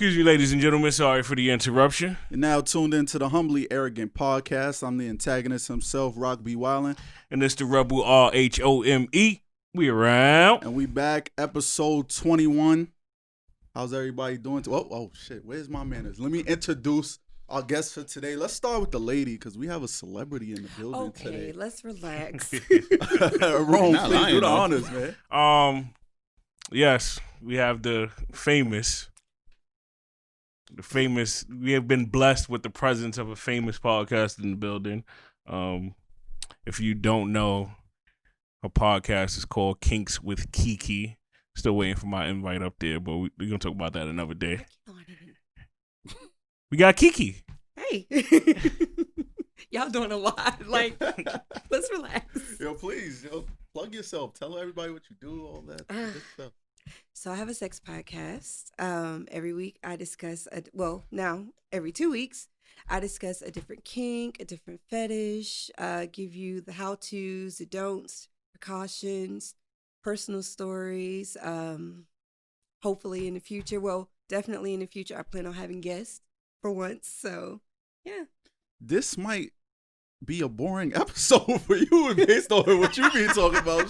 Excuse me, ladies and gentlemen. Sorry for the interruption. You're now tuned into the Humbly Arrogant Podcast. I'm the antagonist himself, Roc B. Wildin'. And it's the Rebel RHOME. We around. And we back, episode 21. How's everybody doing? Oh, shit. Where's my manners? Let me introduce our guest for today. Let's start with the lady, because we have a celebrity in the building today. Okay, let's relax. Rome, please do the honors, man. Yes, we have the famous. We have been blessed with the presence of a famous podcast in the building. If you don't know, her podcast is called Kinks with Keke. Still waiting for my invite up there, but we're going to talk about that another day. We got Keke. Hey. Y'all doing a lot. Like, let's relax. Yo, please, plug yourself. Tell everybody what you do, all that good stuff. So I have a sex podcast. Every week I discuss, every 2 weeks, I discuss a different kink, a different fetish, give you the how-tos, the don'ts, precautions, personal stories. Hopefully in the future, definitely in the future, I plan on having guests for once. So, yeah. This might be a boring episode for you based on what you be talking about.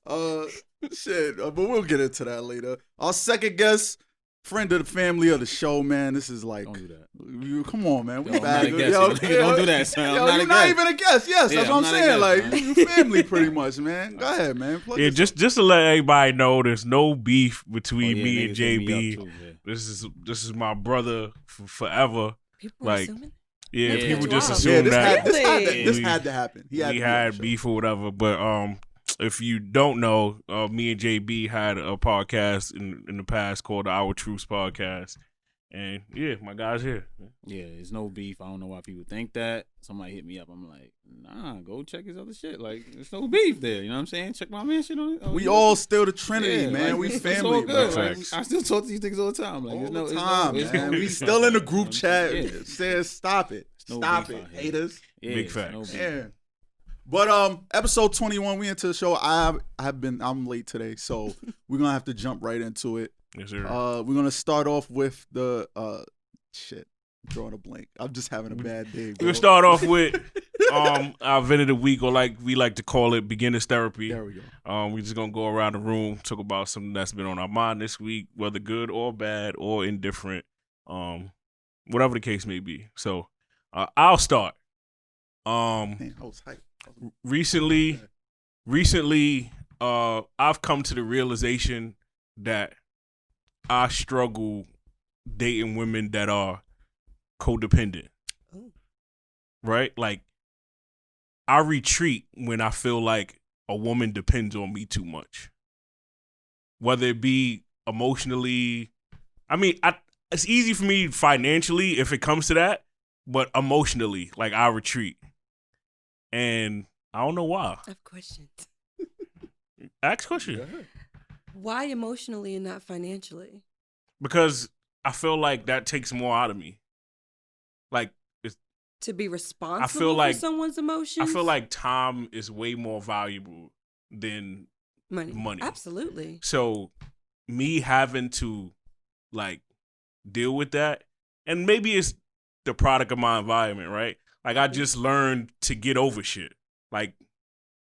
But we'll get into that later. Our second guest, friend of the family of the show, man. This is like, don't do that. Come on, man. We I'm back. not a guest. Don't do that, son. You're not even a guest. Yes, Yeah, that's what I'm saying. guest, Like, you family pretty much, man. Go ahead, man. Plug yourself. Just to let everybody know, there's no beef between me and niggas hit me JB. up too, yeah. This is my brother forever. People Like, assuming? Yeah, Yeah. people just Wow. assume that this had to happen. we had beef or whatever. But if you don't know, me and JB had a podcast in the past called the Our Truths Podcast. And yeah, my guy's here. Yeah, there's no beef. I don't know why people think that. Somebody hit me up. I'm like, nah, go check his other shit. Like, there's no beef there. You know what I'm saying? Check my man shit on it. We all still the Trinity, Yeah, man. like, We it's family, all good. bro. Like, I still talk to these niggas all the time. Like, All there's no, the time, it's man. no We beef. still in the group chat. Yeah. It says, stop it. No Stop beef it, out here. haters. Yeah, Big it's facts. no beef. Yeah. But episode 21, we into the show. I'm late today, so we're gonna have to jump right into it. Yes, sir. We're gonna start off with the drawing a blank. I'm just having a bad day, bro. We're gonna start off with our event of the week, or like we like to call it, beginner's therapy. There we go. We're just gonna go around the room, talk about something that's been on our mind this week, whether good or bad or indifferent, whatever the case may be. So I'll start. Man, I was hyped. Recently, I've come to the realization that I struggle dating women that are codependent. Oh. Right? Like, I retreat when I feel like a woman depends on me too much. Whether it be emotionally, it's easy for me financially if it comes to that, but emotionally, like, I retreat. And I don't know why. I have questions. Ask a question. Why emotionally and not financially? Because I feel like that takes more out of me. Like, To be responsible feel like- for someone's emotions? I feel like time is way more valuable than money. Absolutely. So me having to like deal with that, and maybe it's the product of my environment, right? Like, I just learned to get over shit. Like,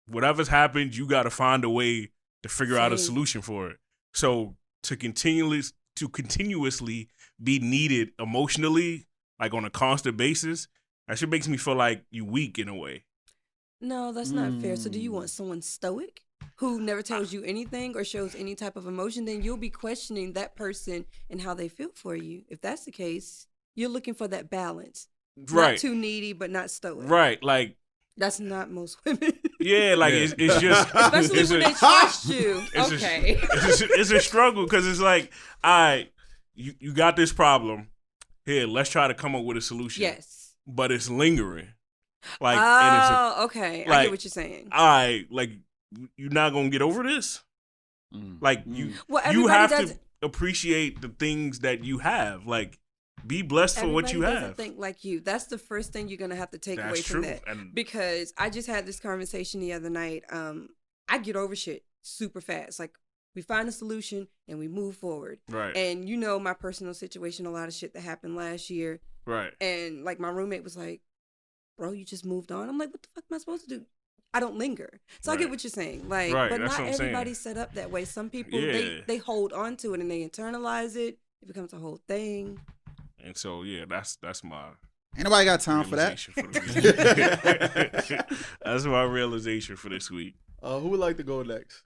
whatever's happened, you got to find a way to figure out a Same. solution for it. So to continuously be needed emotionally, like on a constant basis, that shit makes me feel like you weak in a way. No, that's not fair. So do you want someone stoic who never tells you anything or shows any type of emotion? Then you'll be questioning that person and how they feel for you. If that's the case, you're looking for that balance. Right. Not too needy, but not stoic. Right. Like, That's not most women. yeah, like it's just Especially it's when a- they trust you. It's Okay. it's a struggle because it's like, all right, you got this problem. Here, let's try to come up with a solution. Yes. But it's lingering. Like, and it's Oh, okay. I like, get what you're saying. all right, like, you're not going to get over this? Like, you Well, have everybody to appreciate the things that you have. Like, be blessed for what you doesn't have. think like you. That's the first thing you're gonna have to take That's away from true. that. And- Because I just had this conversation the other night. I get over shit super fast. Like We find a solution and we move forward. Right. And you know my personal situation, a lot of shit that happened last year. Right. And like my roommate was like, bro, you just moved on. I'm like, what the fuck am I supposed to do? I don't linger. So I Right. get what you're saying. Like, Right, but that's not what I'm saying. everybody's set up that way. Some people Yeah. they hold on to it and they internalize it. It becomes a whole thing. And so yeah, that's my Ain't nobody got time for that. realization for the week. That's my realization for this week. Who would like to go next?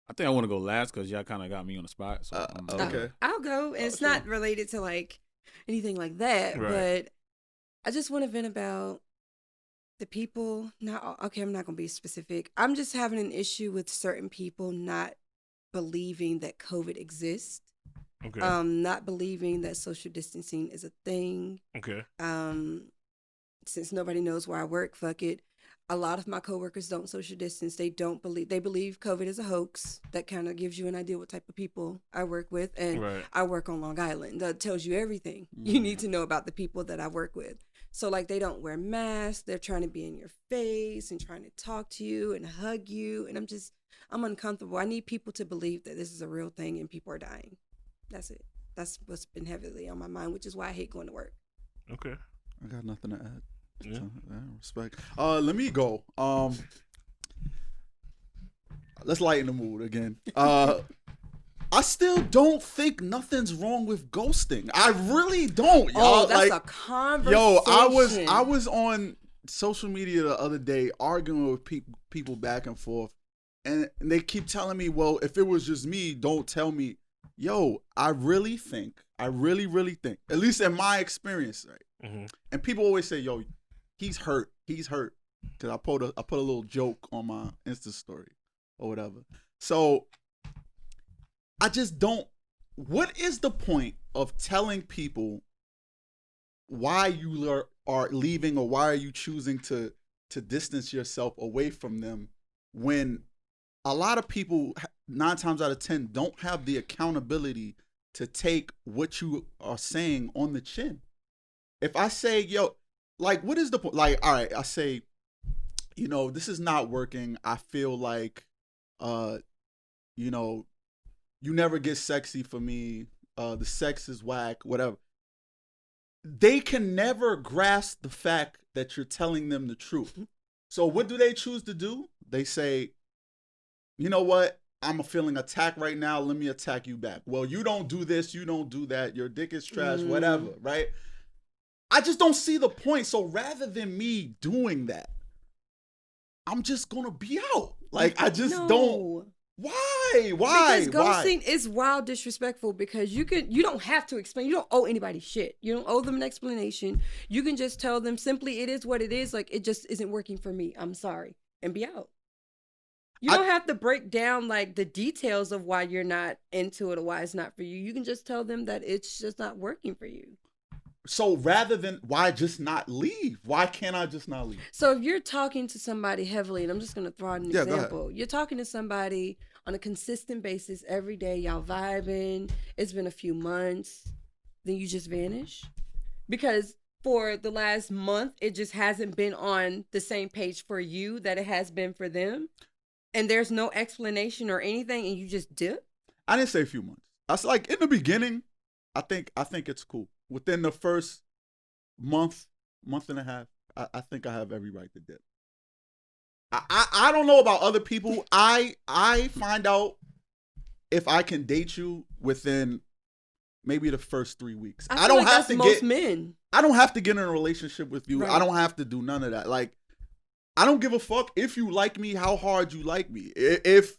I think I want to go last because y'all kind of got me on the spot. So Okay. I'll go. And it's not related to like anything like that, Right. but I just want to vent about the people. Now, okay, I'm not gonna be specific. I'm just having an issue with certain people not believing that COVID exists. Okay. Not believing that social distancing is a thing. Okay. Since nobody knows where I work, fuck it. A lot of my coworkers don't social distance. They believe COVID is a hoax. That kind of gives you an idea what type of people I work with. And Right. I work on Long Island. That tells you everything you need to know about the people that I work with. So like they don't wear masks. They're trying to be in your face and trying to talk to you and hug you. And I'm uncomfortable. I need people to believe that this is a real thing and people are dying. That's it. That's what's been heavily on my mind, which is why I hate going to work. Okay. I got nothing to add. Yeah. So, respect. Let me go. Let's lighten the mood again. I still don't think nothing's wrong with ghosting. I really don't. Y'all. Oh, that's like, a conversation. yo, I was on social media the other day arguing with people back and forth, and they keep telling me, well, if it was just me, don't tell me. Yo, I really think, at least in my experience, right? Mm-hmm. And people always say, yo, he's hurt. Because I put a little joke on my Insta story or whatever. So I just don't. What is the point of telling people why you are leaving or why are you choosing to distance yourself away from them when a lot of people 9 times out of 10 don't have the accountability to take what you are saying on the chin? If I say, yo, like, what is the point? Like, all right, I say, this is not working. I feel like, you never get sexy for me. The sex is whack, whatever. They can never grasp the fact that you're telling them the truth. So what do they choose to do? They say, you know what? I'm feeling attacked right now. Let me attack you back. Well, you don't do this. You don't do that. Your dick is trash, whatever, right? I just don't see the point. So rather than me doing that, I'm just going to be out. Like, I just don't. Why? Because ghosting is wild disrespectful because you don't have to explain. You don't owe anybody shit. You don't owe them an explanation. You can just tell them simply it is what it is. Like, it just isn't working for me. I'm sorry. And be out. You don't have to break down like the details of why you're not into it or why it's not for you. You can just tell them that it's just not working for you. So rather than why just not leave? Why can't I just not leave? So if you're talking to somebody heavily, and I'm just going to throw out an example. You're talking to somebody on a consistent basis every day. Y'all vibing. It's been a few months. Then you just vanish. Because for the last month, it just hasn't been on the same page for you that it has been for them. And there's no explanation or anything, and you just dip? I didn't say a few months. I was like, in the beginning, I think it's cool. Within the first month and a half, I think I have every right to dip. I don't know about other people. I find out if I can date you within maybe the first 3 weeks. I don't have to most men. I don't have to get in a relationship with you. Right. I don't have to do none of that. Like, I don't give a fuck if you like me, how hard you like me. If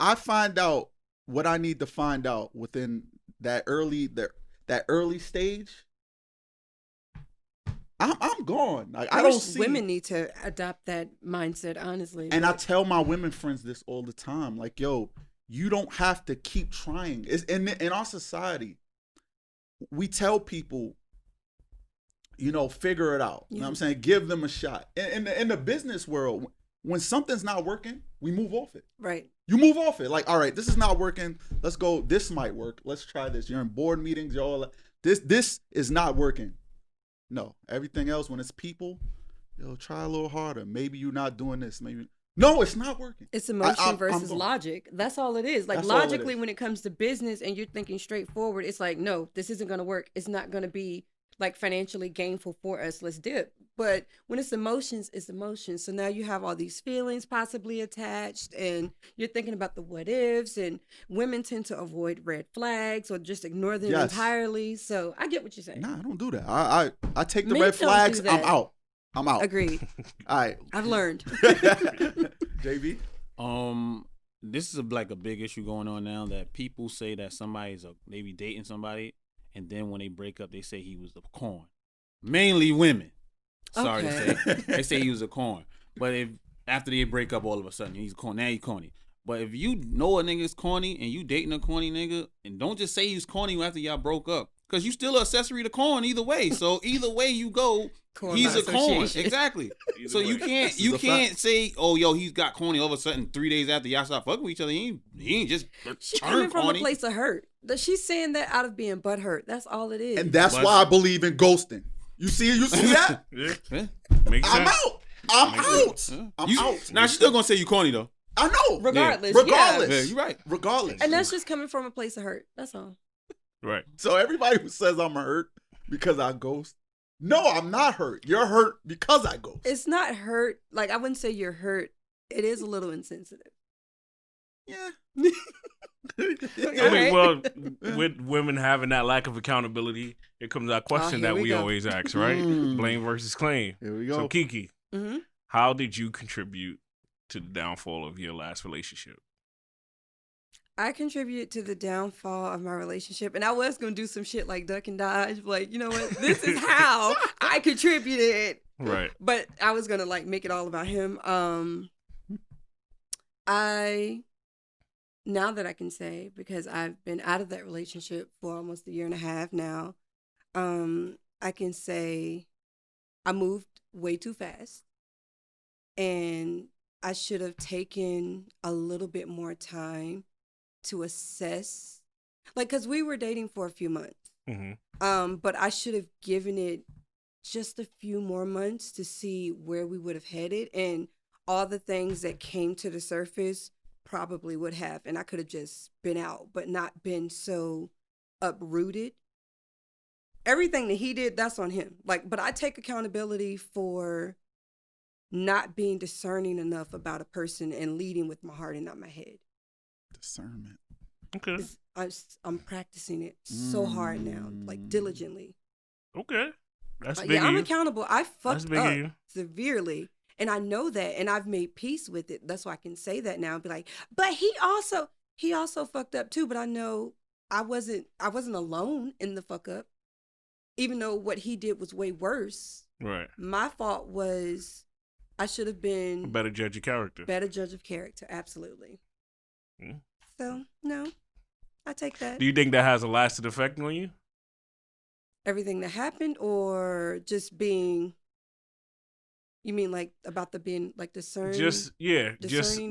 I find out what I need to find out within that early stage, I'm gone. Like, I don't see. Women need to adopt that mindset, honestly. And I tell my women friends this all the time. Like, yo, you don't have to keep trying. It's in our society, we tell people, figure it out. You know what I'm saying? Give them a shot. In the business world, when something's not working, we move off it. Right. You move off it. Like, all right, this is not working. Let's go. This might work. Let's try this. You're in board meetings. You're all this is not working. No, everything else, when it's people, try a little harder. Maybe you're not doing this. Maybe No, it's not working. It's emotion I'm versus going. logic. That's all it is. Like That's all it logically, is. when it comes to business and you're thinking straightforward, it's like, no, this isn't going to work. It's not going to be like financially gainful for us. Let's dip. But when it's emotions, it's emotions. So now you have all these feelings possibly attached, and you're thinking about the what ifs. And women tend to avoid red flags or just ignore them Yes. entirely. So I get what you're saying. Nah, I don't do that. I take the Men red don't do flags. that. I'm out. Agreed. All right. I've learned. JB. This is like a big issue going on now that people say that they be dating somebody, and then when they break up, they say he was a corn. Mainly women. Sorry to say, they say he was a corn. But if after they break up, all of a sudden he's corny. Now he's corny. But if you know a nigga's corny and you dating a corny nigga, and don't just say he's corny after y'all broke up, because you still an accessory to corn either way. So either way you go, Corn he's by a corn. association. Exactly. So you This is can't a fact. say, oh yo, he's got corny all of a sudden 3 days after y'all start fucking with each other. He ain't just She's turn coming from corny. a place of hurt. She's saying that out of being butthurt. That's all it is. And that's But- why I believe in ghosting. You see that? Yeah, Yeah. makes I'm sense. out. I'm out. Yeah. I'm out. Now she's still gonna say you corny though. I know. regardless. Regardless. Yeah, you're right. Regardless. And that's just coming from a place of hurt. That's all. Right. So everybody who says I'm hurt because I ghost, no, I'm not hurt. You're hurt because I ghost. It's not hurt. Like, I wouldn't say you're hurt. It is a little insensitive. Yeah. I mean, Alright. well, with women having that lack of accountability, it comes that question here that we we go. always ask, right? Mm. Blame versus claim. Here we go. So, Keke, Mm-hmm. how did you contribute to the downfall of your last relationship? I contributed to the downfall of my relationship, and I was going to do some shit like duck and dodge. Like, you know what? This is how I contributed. Right. But I was going to, like, make it all about him. Now that I can say, because I've been out of that relationship for almost a year and a half now, I can say I moved way too fast, and I should have taken a little bit more time to assess, like, because we were dating for a few months, but I should have given it just a few more months to see where we would have headed, and all the things that came to the surface probably would have, and I could have just been out, but not been so uprooted. Everything that he did, that's on him. Like, but I take accountability for not being discerning enough about a person and leading with my heart and not my head. Discernment. Okay. I'm practicing it so hard now, like diligently. Okay. That's big Yeah, of I'm you. accountable. I That's fucked big of up you. severely, and I know that, and I've made peace with it. That's why I can say that now and be like, but he also fucked up too. But I know I wasn't alone in the fuck up, even though what he did was way worse. Right. My fault was I should have been A better judge of character. better judge of character. Absolutely. Mm. So no, I take that. Do you think that has a lasting effect on you? Everything that happened, or just being. You mean like about the being like discerning? Discerning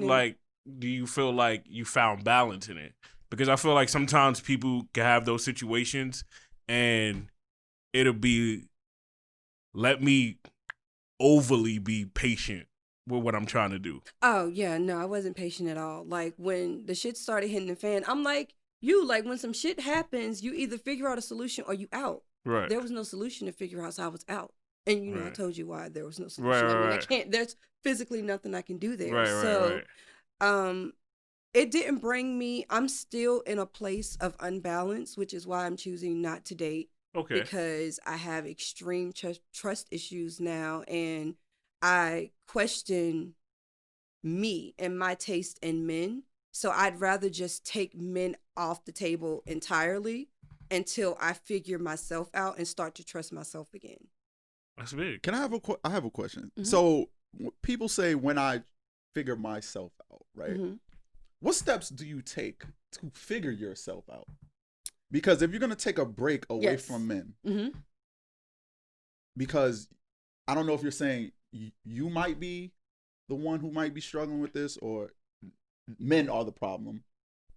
and- Like, do you feel like you found balance in it? Because I feel like sometimes people can have those situations and it'll be, let me overly be patient with what I'm trying to do. Oh yeah, no, I wasn't patient at all. Like when the shit started hitting the fan, I'm like you. Like when some shit happens, you either figure out a solution or you out. Right. There was no solution to figure out, so I was out. And you know, I Right. told you why there was no solution. Right, I mean, right. I can't. There's physically nothing I can do there. Right, so, right. it didn't bring me. I'm still in a place of unbalance, which is why I'm choosing not to date. Okay. Because I have extreme trust issues now, and I question me and my taste in men. So I'd rather just take men off the table entirely until I figure myself out and start to trust myself again. That's big. Can I have I have a question? Mhm. So people say when I figure myself out, right? Mhm. What steps do you take to figure yourself out? Because if you're gonna take a break away Yes. from men, Mm-hmm. because I don't know if you're saying you might be the one who might be struggling with this, or men are the problem,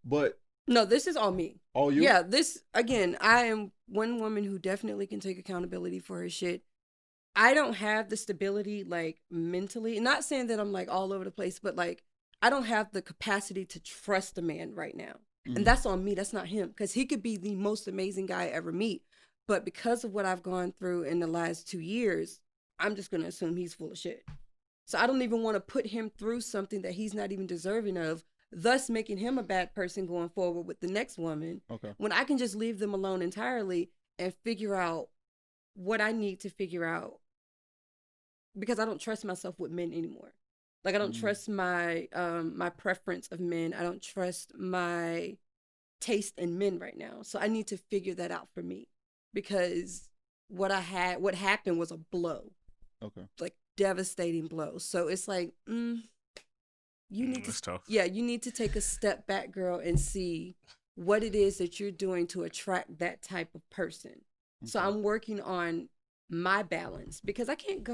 but No, this is all me. all you. Yeah, this, again, I am one woman who definitely can take accountability for her shit. I don't have the stability, like, mentally. Not saying that I'm, like, all over the place, but, like, I don't have the capacity to trust a man right now. And that's on me. That's not him. Because he could be the most amazing guy I ever meet. But because of what I've gone through in the last 2 years, I'm just going to assume he's full of shit. So I don't even want to put him through something that he's not even deserving of, thus making him a bad person going forward with the next woman. Okay. When I can just leave them alone entirely and figure out what I need to figure out. Because I don't trust myself with men anymore. Like, I don't trust my my preference of men. I don't trust my taste in men right now. So I need to figure that out for me, because what happened was a blow. Okay. Like, devastating blow. So it's like, you need That's to, tough. yeah, you need to take a step back, girl, and see what it is that you're doing to attract that type of person. Okay. So I'm working on my balance, because I can't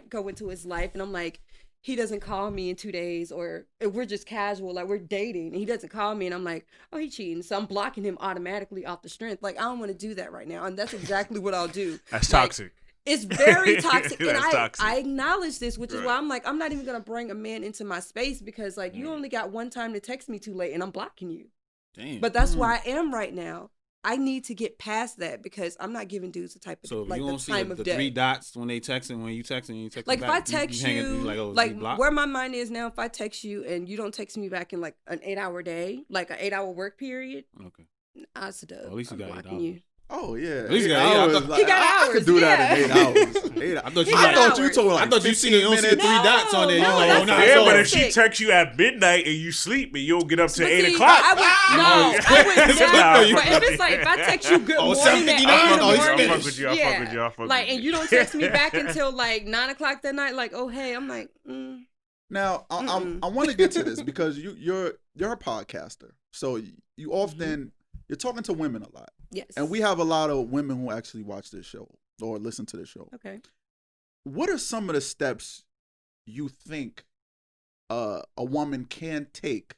go into his life and I'm like, he doesn't call me in 2 days, or if we're just casual, like we're dating, and he doesn't call me and I'm like, oh, he cheating. So I'm blocking him automatically off the strength. Like, I don't want to do that right now. And that's exactly what I'll do. That's like, toxic. It's very toxic. And toxic. I acknowledge this, which is why I'm like, I'm not even going to bring a man into my space, because like, you only got one time to text me too late and I'm blocking you. Damn. But that's where I am right now. I need to get past that, because I'm not giving dudes the type of, so if like, you the don't see time the of day. 3 dots when they texting, when you texting Like, back, if I text you, like, oh, like, where my mind is now, if I text you and you don't text me back in like an 8-hour day, like an 8-hour work period, okay. I said, Well, at least you I'm got 8 blocking hours. you. Oh yeah. At least you 8 got 8 hours. hours. Like, He got I hours, could do that in 8 hours. I thought you He got thought you hours. told like I thought you see the 15 3 dots on there. No, You like, that's oh, no, not Yeah, it's but over. if she texts you at midnight and you sleep and you don't get up to But 8 see, o'clock. I would Nah, no. But if it's like, if I text you good Oh, morning at 7:59? 8 in the Oh, he's morning, finished. I fuck with you, I fuck with you, I fuck like, with and you. you don't text me back until like 9 o'clock that night, like, oh hey, I'm like, Now I want to get to this, because you're a podcaster, so you often you're talking to women a lot. yes, And we have a lot of women who actually watch this show or listen to this show. okay. What are some of the steps you think a woman can take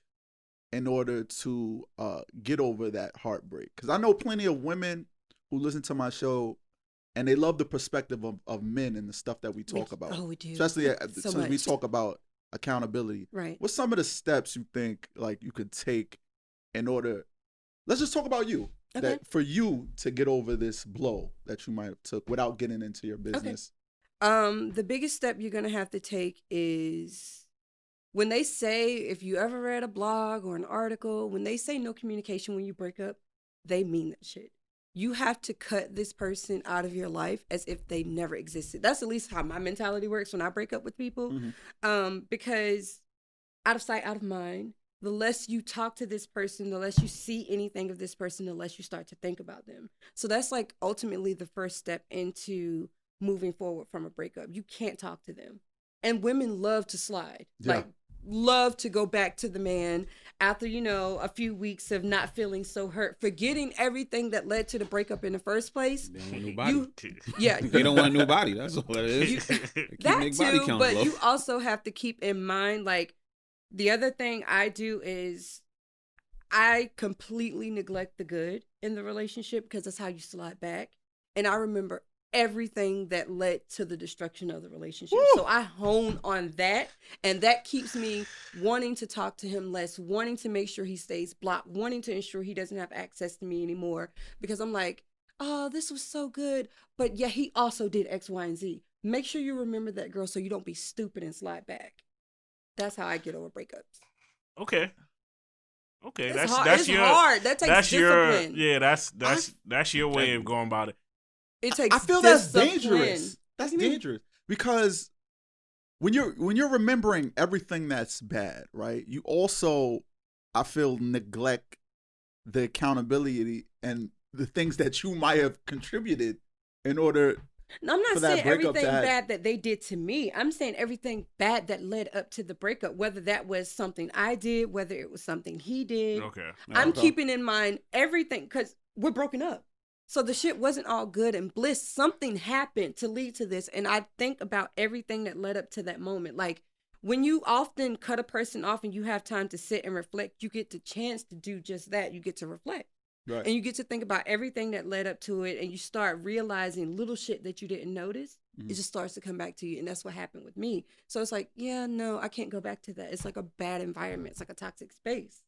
in order to get over that heartbreak? Because I know plenty of women who listen to my show and they love the perspective of men and the stuff that we talk about. Oh, we do. Especially So since we much. talk about accountability. Right. What's some of the steps you think like you could take in order? Let's just talk about you. Okay. That for you to get over this blow that you might have took without getting into your business. The biggest step you're gonna have to take is when they say, if you ever read a blog or an article, when they say no communication when you break up, they mean that shit. You have to cut this person out of your life as if they never existed. That's at least how my mentality works when I break up with people. Because out of sight, out of mind. The less you talk to this person, the less you see anything of this person, the less you start to think about them. So that's like ultimately the first step into moving forward from a breakup. You can't talk to them. And women love to slide. Yeah. Like, love to go back to the man after, a few weeks of not feeling so hurt, forgetting everything that led to the breakup in the first place. They want a new body. Yeah. They don't want a new body. That's what it is. That too, but you also have to keep in mind, like, the other thing I do is I completely neglect the good in the relationship, because that's how you slide back. And I remember everything that led to the destruction of the relationship. Woo! So I hone on that, and that keeps me wanting to talk to him less, wanting to make sure he stays blocked, wanting to ensure he doesn't have access to me anymore, because I'm like, oh, this was so good. But yeah, he also did X, Y, and Z. Make sure you remember that, girl, so you don't be stupid and slide back. That's how I get over breakups. Okay. It's hard. That takes discipline. That's your way of going about it. It takes. I feel discipline. that's dangerous. That's dangerous, because when you're remembering everything that's bad, right? You also, I feel, neglect the accountability and the things that you might have contributed in order. No, I'm not saying everything bad that they did to me. I'm saying everything bad that led up to the breakup, whether that was something I did, whether it was something he did. Okay. I'm keeping in mind everything, because we're broken up. So the shit wasn't all good and bliss. Something happened to lead to this. And I think about everything that led up to that moment. Like, when you often cut a person off and you have time to sit and reflect, you get the chance to do just that. You get to reflect. Right. And you get to think about everything that led up to it, and you start realizing little shit that you didn't notice. it just starts to come back to you. And that's what happened with me. So it's like, yeah, no, I can't go back to that. It's like a bad environment. It's like a toxic space.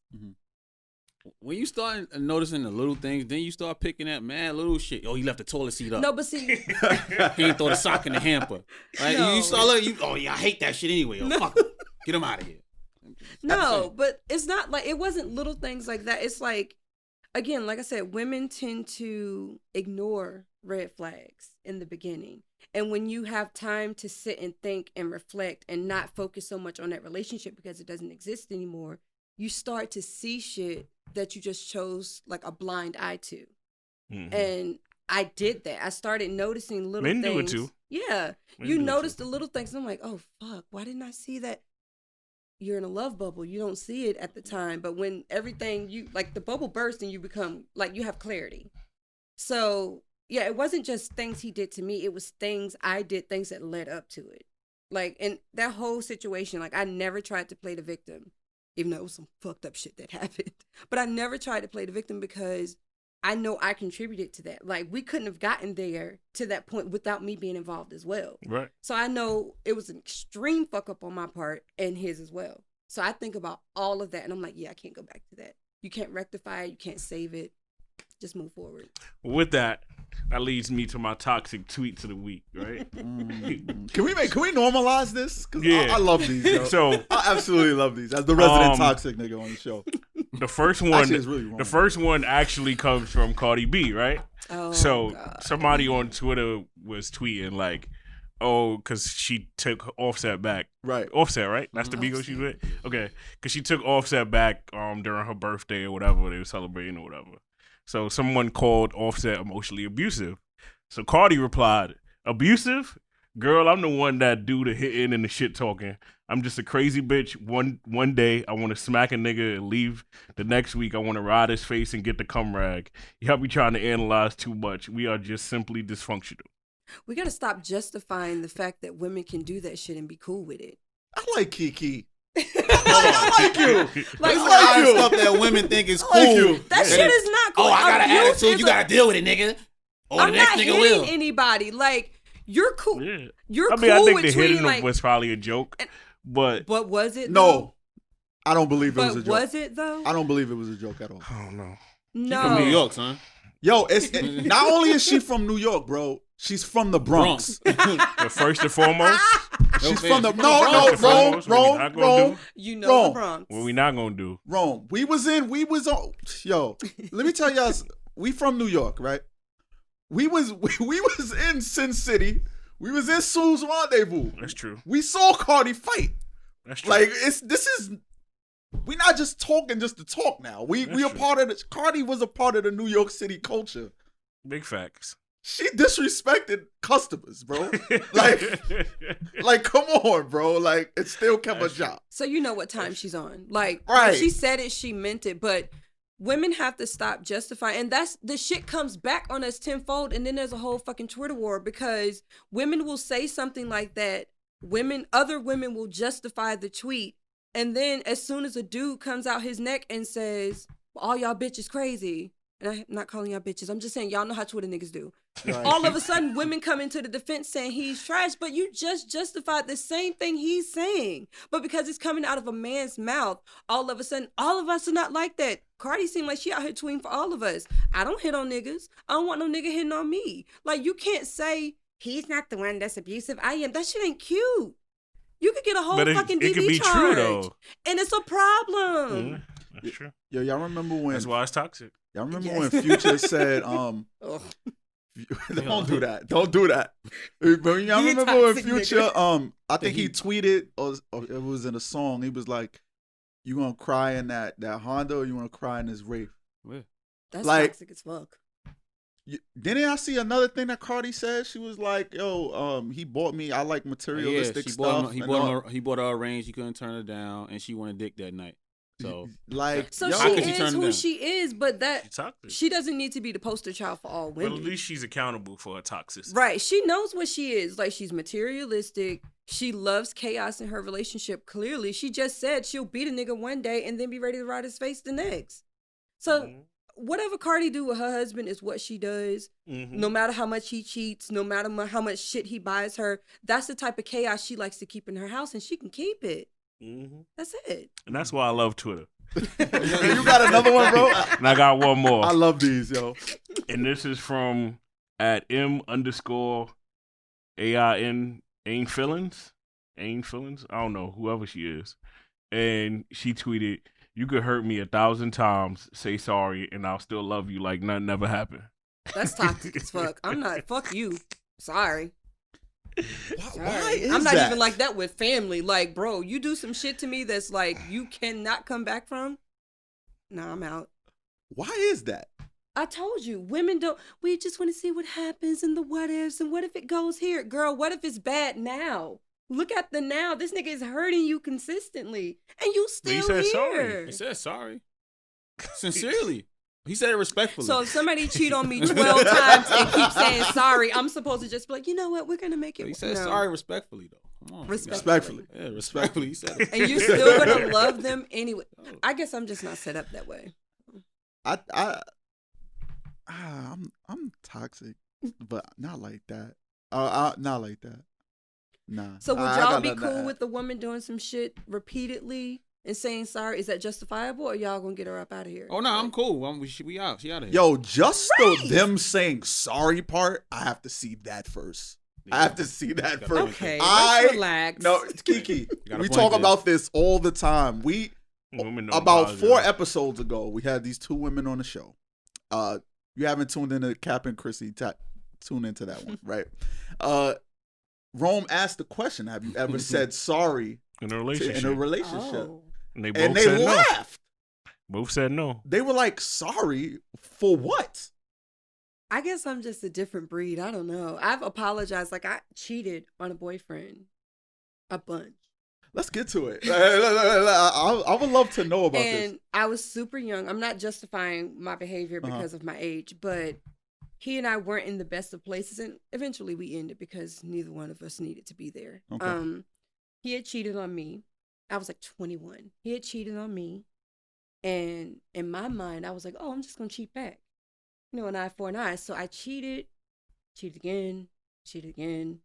When you start noticing the little things, then you start picking at mad little shit. Oh, he left the toilet seat up. No, but see, He ain't throw the sock in the hamper. Like No. you start looking, oh yeah, I hate that shit anyway. Yo, fuck him. Get him out of here. no, but it's not like, it wasn't little things like that. It's like, again, like I said, women tend to ignore red flags in the beginning. And when you have time to sit and think and reflect and not focus so much on that relationship because it doesn't exist anymore, you start to see shit that you just chose like a blind eye to. And I did that. I started noticing little Men things. do it too. Yeah. Men You do it notice too. the little things. And I'm like, oh, fuck. Why didn't I see that? You're in a love bubble. You don't see it at the time. But when everything like the bubble bursts and you become like, you have clarity. So yeah, it wasn't just things he did to me. It was things I did, things that led up to it. Like, and that whole situation, like I never tried to play the victim, even though it was some fucked up shit that happened. But I never tried to play the victim because I know I contributed to that. Like, we couldn't have gotten there to that point without me being involved as well. Right. So I know it was an extreme fuck up on my part and his as well. So I think about all of that and I'm like, yeah, I can't go back to that. You can't rectify it. You can't save it. Just move forward. With that leads me to my toxic tweets of the week, right? Can we normalize this? 'Cause Yeah. I love these. Yo. So I absolutely love these. As the resident toxic nigga on the show. the first one, Actually, it's really wrong. the first one actually comes from Cardi B, right? Oh, So God. somebody on Twitter was tweeting like, oh, because she took Offset back. Right. Offset, right? That's the Beagle she's with? Okay. Because she took Offset back during her birthday or whatever. They were celebrating or whatever. So someone called Offset emotionally abusive. So Cardi replied, abusive? Girl, I'm the one that do the hitting and the shit talking. I'm just a crazy bitch. One day I want to smack a nigga and leave. The next week I want to ride his face and get the cum rag. Y'all be trying to analyze too much. We are just simply dysfunctional. We got to stop justifying the fact that women can do that shit and be cool with it. I like Keke. I like you. Like, I like you. Stuff that women think is cool. I like you. that shit is not cool. Oh, I got an Abuse attitude. is You a- got to deal with it, nigga. Or I'm the not next nigga hitting will. anybody. Like, you're cool. Yeah. You're I mean, cool I think with the treating hitting like. was probably a joke, but But was it? No, though? I don't believe it was a But joke. was it though? I don't believe it was a joke at all. I don't know. No. From New York, son. Yo, not only is she from New York, bro, she's from the Bronx. But first and foremost, She's No from the offense. no, First and foremost, what we Rome, not gonna Rome, do? You know Wrong. the Bronx. what we not gonna do? Rome. We was on. Yo, let me tell y'all. We from New York, right? We was in Sin City. We was in Sue's Rendezvous. That's true. We saw Cardi fight. That's true. Like we not just talking just to talk now. We That's a true. part of the Cardi was a part of the New York City culture. Big facts. She disrespected customers, bro. Like come on, bro. Like it still kept a That's job. So you know what time she's on. Like, Right. when she said it, she meant it. But women have to stop justifying. And that's the shit comes back on us tenfold. And then there's a whole fucking Twitter war because women will say something like that. Other women will justify the tweet. And then as soon as a dude comes out his neck and says, well, all y'all bitches crazy. And I'm not calling y'all bitches. I'm just saying y'all know how Twitter niggas do. Right. All of a sudden, women come into the defense saying he's trash, but you just justified the same thing he's saying. But because it's coming out of a man's mouth, all of a sudden, all of us are not like that. Cardi seemed like she out here tweeting for all of us. I don't hit on niggas. I don't want no nigga hitting on me. Like, you can't say he's not the one that's abusive. I am. That shit ain't cute. You could get a whole But fucking it DV could be charge. true though. And it's a problem. Mhm. That's true. Yo, y'all remember when? That's why it's toxic. Y'all remember Yes. when Future said, Ugh. don't do that. Don't do that. But y'all You remember when toxic Future, nigga. I think he tweeted, or it was in a song, he was like, you gonna cry in that Honda or you wanna cry in this Wraith? That's Like- toxic as fuck. Didn't I see another thing that Cardi said? She was like, yo, he bought me, I like materialistic she stuff. bought him, he bought her a range. He couldn't turn her down, and she wanted dick that night. So like, So yo, How she could she is turn him who down? she is, but that She's toxic. she doesn't need to be the poster child for all But women. at least she's accountable for her toxicity. Right. She knows what she is. Like, she's materialistic. She loves chaos in her relationship. Clearly, she just said she'll beat a nigga one day and then be ready to ride his face the next. So, Mhm. whatever Cardi do with her husband is what she does. Mm-hmm. No matter how much he cheats, no matter how much shit he buys her, that's the type of chaos she likes to keep in her house, and she can keep it. Mm-hmm. That's it. And that's why I love Twitter. You got another one, bro? And I got one more. I love these, yo. And this is from @M_AIN ain't feelings. Ain't feelings? I don't know, whoever she is. And she tweeted, "You could hurt me 1,000 times, say sorry, and I'll still love you like nothing ever happened." That's toxic as fuck. I'm not. Fuck you. Sorry. Why is I'm not that? even like that with family. Like, bro, you do some shit to me that's like you cannot come back from. Nah, I'm out. Why is that? I told you, women don't. We just want to see what happens and the what ifs and what if it goes here, girl. What if it's bad now? Look at the now. This nigga is hurting you consistently, and you still said here. sorry. He said sorry. Sincerely. He said it respectfully. So if somebody cheat on me 12 times and keep saying sorry, I'm supposed to just be like, you know what? We're gonna make it. He said No. sorry respectfully though. Come on. Respectfully. Yeah, respectfully. He said it. And you're still gonna love them anyway. I guess I'm just not set up that way. I'm toxic, but not like that. Not like that. Nah. So would I y'all got be nothing to cool add. with the woman doing some shit repeatedly and saying sorry? Is that justifiable, or y'all gonna get her up out of here? Oh no, I'm cool. We out. She out of here. Yo, just them saying sorry part, I have to see that first. I have to see that first. Okay, let's relax. No, Keke, got a we point talk there. about this all the time. Women don't About apologize. 4 episodes ago, we had these 2 women on the show. You haven't tuned into Cap and Chrissy, tune into that one, right? Rome asked the question, have you ever said sorry in a relationship. Oh. And they both And they said laughed. no. Both said no. They were like, sorry for what? I guess I'm just a different breed. I don't know. I've apologized. Like, I cheated on a boyfriend a bunch. Let's get to it. I would love to know about And this. I was super young. I'm not justifying my behavior because of my age, but he and I weren't in the best of places, and eventually we ended because neither one of us needed to be there. Okay. He had cheated on me. I was like 21. He had cheated on me, and in my mind, I was like, "Oh, I'm just gonna cheat back." You know, an eye for an eye. So I cheated again. And